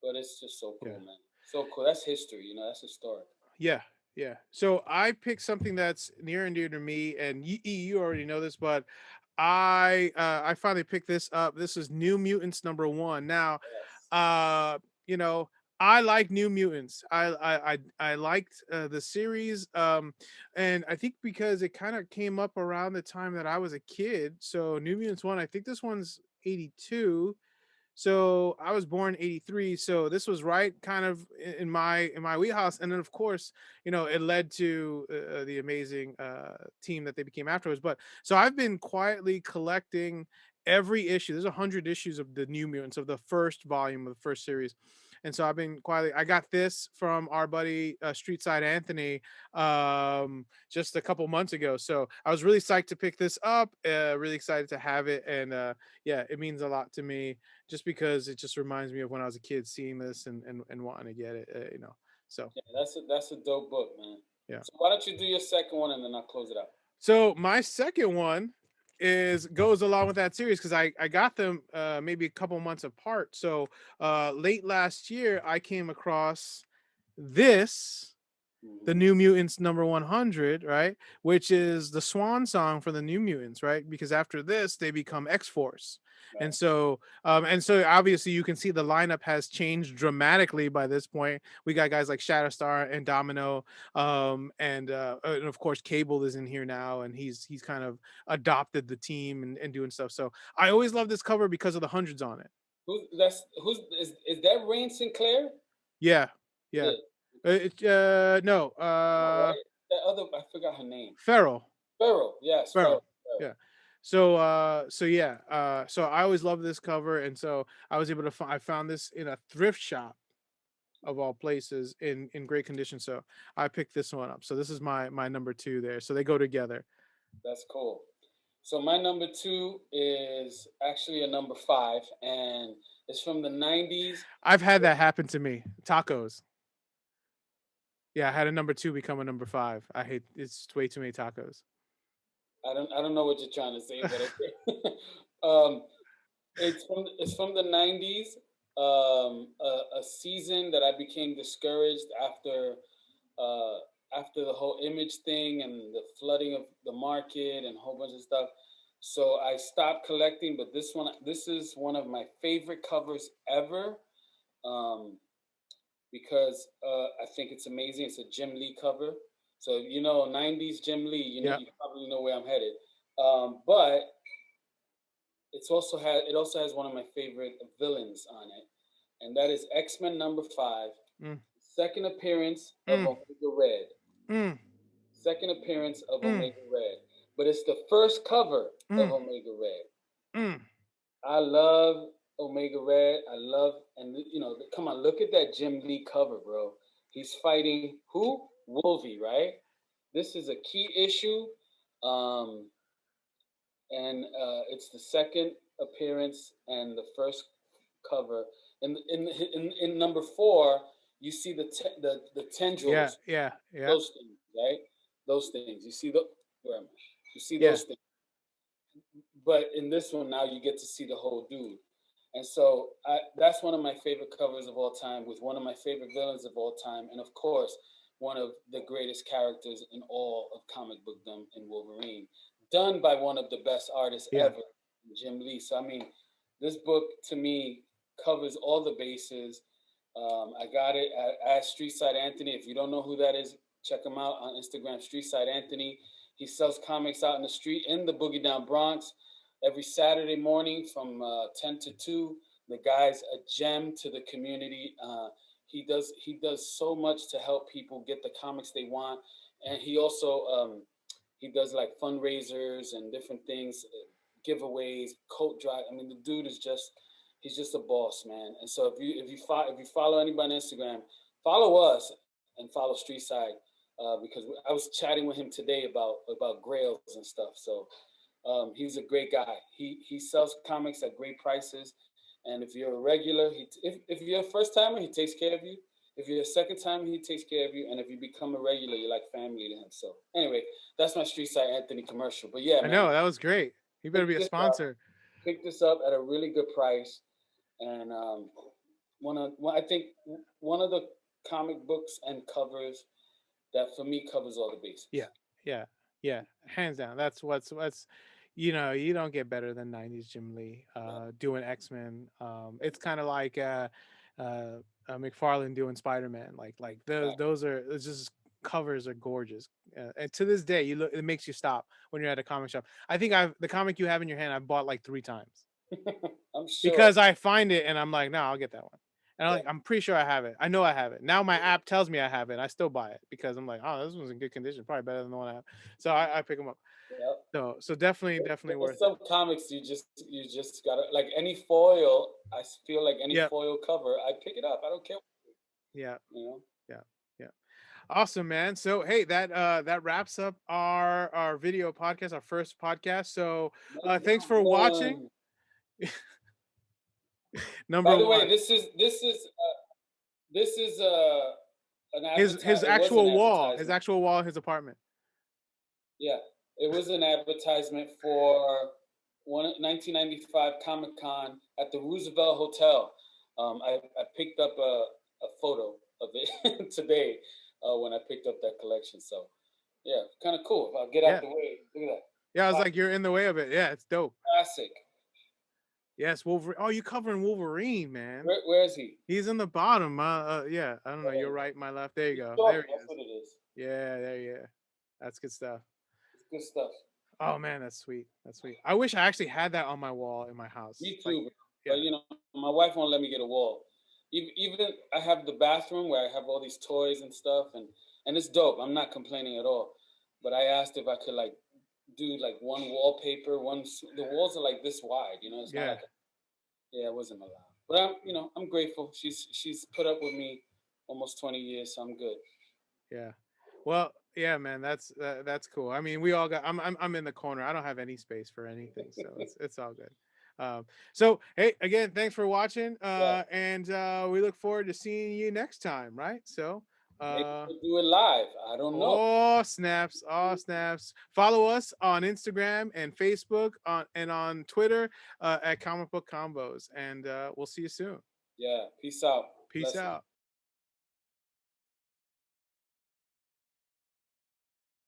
but it's just so yeah. cool, man. So cool. That's history. That's historic. Yeah, yeah. So I picked something that's near and dear to me, and you already know this, but I finally picked this up. This is New Mutants #1. Now, Yes. uh, you know, I like New Mutants. I liked the series, and I think because it kind of came up around the time that I was a kid. So New Mutants 1, I think this one's 82. So I was born 83. So this was right kind of in my wheelhouse. And then of course, it led to the amazing team that they became afterwards. But so I've been quietly collecting every issue. There's 100 issues of the New Mutants of the first volume of the first series. And so I've been quietly. I got this from our buddy Street Side Anthony just a couple months ago. So I was really psyched to pick this up. Really excited to have it, and yeah, it means a lot to me just because it just reminds me of when I was a kid seeing this and wanting to get it. So Yeah, that's a dope book, man. yeah. So why don't you do your second one and then I'll close it out. So my second one is goes along with that series because I got them maybe a couple months apart. So late last year I came across this the Mm-hmm. New Mutants #100, right? Which is the swan song for the New Mutants, right? Because after this, they become X Force, Right. and so obviously you can see the lineup has changed dramatically by this point. We got guys like Shatterstar and Domino, and of course Cable is in here now, and he's kind of adopted the team and doing stuff. So I always love this cover because of the hundreds on it. Is that Rain Sinclair? Yeah, It yeah. is. No, No, right? That other I forgot her name. Farrell. Farrell. Yes, Farrell. Farrell. Farrell. Yeah. So yeah. So I always love this cover, and so I was able to I found this in a thrift shop of all places in great condition. So I picked this one up. So this is my number two there. So they go together. That's cool. So my number two is actually a number five, and it's from the '90s. I've had that happen to me. Tacos. Yeah, I had a number two become a number five. I hate it's way too many tacos. I don't know what you're trying to say, but okay. um, it's from the '90s. A season that I became discouraged uh, after the whole image thing and the flooding of the market and a whole bunch of stuff. So I stopped collecting, but this is one of my favorite covers ever. Um, because I think it's amazing. It's a Jim Lee cover. So '90s Jim Lee. Yeah. You probably know where I'm headed. But it also has one of my favorite villains on it, and that is X-Men #5, Mm, second appearance of mm, Omega Red. mm, Second appearance of mm, Omega Red, but it's the first cover of mm, Omega Red. mm. I love Omega Red. I love, and come on, look at that Jim Lee cover, bro. He's fighting who? Wolvie, right? This is a key issue, um, and it's the second appearance and the first cover. In number 4, you see the Yeah, tendrils, yeah, yeah, those things, right? Those things. You see the where am I? You see yeah. those things. But in this one now you get to see the whole dude. And so that's one of my favorite covers of all time, with one of my favorite villains of all time, and of course one of the greatest characters in all of comic bookdom in Wolverine, done by one of the best artists Yeah. ever, Jim Lee. So I mean, this book to me covers all the bases. I got it at Street Side Anthony. If you don't know who that is, check him out on Instagram, Street Side Anthony. He sells comics out in the street in the Boogie Down Bronx every Saturday morning from 10 to 2. The guy's a gem to the community. he does so much to help people get the comics they want, and he also he does like fundraisers and different things, giveaways, coat drive. I mean, the dude is just he's just a boss, man. And so if you follow anybody on Instagram, follow us and follow Street Side, because I was chatting with him today about grails and stuff. So he's a great guy. He sells comics at great prices, and if you're a regular, if you're a first timer, he takes care of you. If you're a second timer, he takes care of you, and if you become a regular, you're like family to him. So anyway, that's my Street Side Anthony commercial. But yeah, I man, know that was great. He better pick be a this up. sponsor. Pick this up at a really good price, and I think one of the comic books and covers that for me covers all the bases. Yeah, yeah, yeah. Hands down. That's you don't get better than '90s Jim Lee Yeah, doing X-Men. It's kind of like McFarlane doing Spider-Man. Like exactly. those are it's just covers are gorgeous. And to this day, you look it makes you stop when you're at a comic shop. I think I've the comic you have in your hand I've bought like 3 times I'm sure. because I find it and I'm like, no, I'll get that one. And Yeah, I'm pretty sure I have it. I know I have it. Now my app tells me I have it. I still buy it because I'm like, oh, this one's in good condition, probably better than the one I have. So I pick them up. yeah. So definitely There's worth it. some comics you just gotta like any foil. Feel like any Yep. foil cover, I pick it up. I don't care, Yeah. you know. Yeah. Yeah. Awesome, man. So hey, that wraps up our video podcast, our first podcast. So thanks for watching. One. Number By the way, one, this is an his It was an actual wall, advertisement. in his apartment. Yeah, it was an advertisement for 1995 Comic Con at the Roosevelt Hotel. I picked up a photo of it today when I picked up that collection. So yeah, kind of cool. If I get out Yeah. the way, look at that. Yeah, I was like, Classic. you're in the way of it. Yeah, it's dope. Classic. Yes, Wolverine. Oh, you covering Wolverine, man. Where is he? He's in the bottom. Yeah, I don't know. Your Oh, right, my left. There you he's go. There talking. he That's is. what it is. Yeah, there you go. That's good stuff. It's good stuff. Oh man, that's sweet. That's sweet. I wish I actually had that on my wall in my house. Me Like, too, but yeah, my wife won't let me get a wall. Even I have the bathroom where I have all these toys and stuff, and it's dope. I'm not complaining at all. But I asked if I could like do like one wallpaper. The walls are like this wide. It's not yeah, like yeah, it wasn't allowed. But I'm grateful. She's put up with me almost 20 years, so I'm good. yeah. Well, yeah, man. That's cool. I mean, we all got. I'm in the corner. I don't have any space for anything, so it's all good. So hey, again, thanks for watching. Yeah, And we look forward to seeing you next time. Right. So maybe we'll do it live. I don't know. oh snaps! Oh snaps! Follow us on Instagram and Facebook on Twitter at Comic Book Combos, and we'll see you soon. Yeah, peace out. Peace Blessings. out.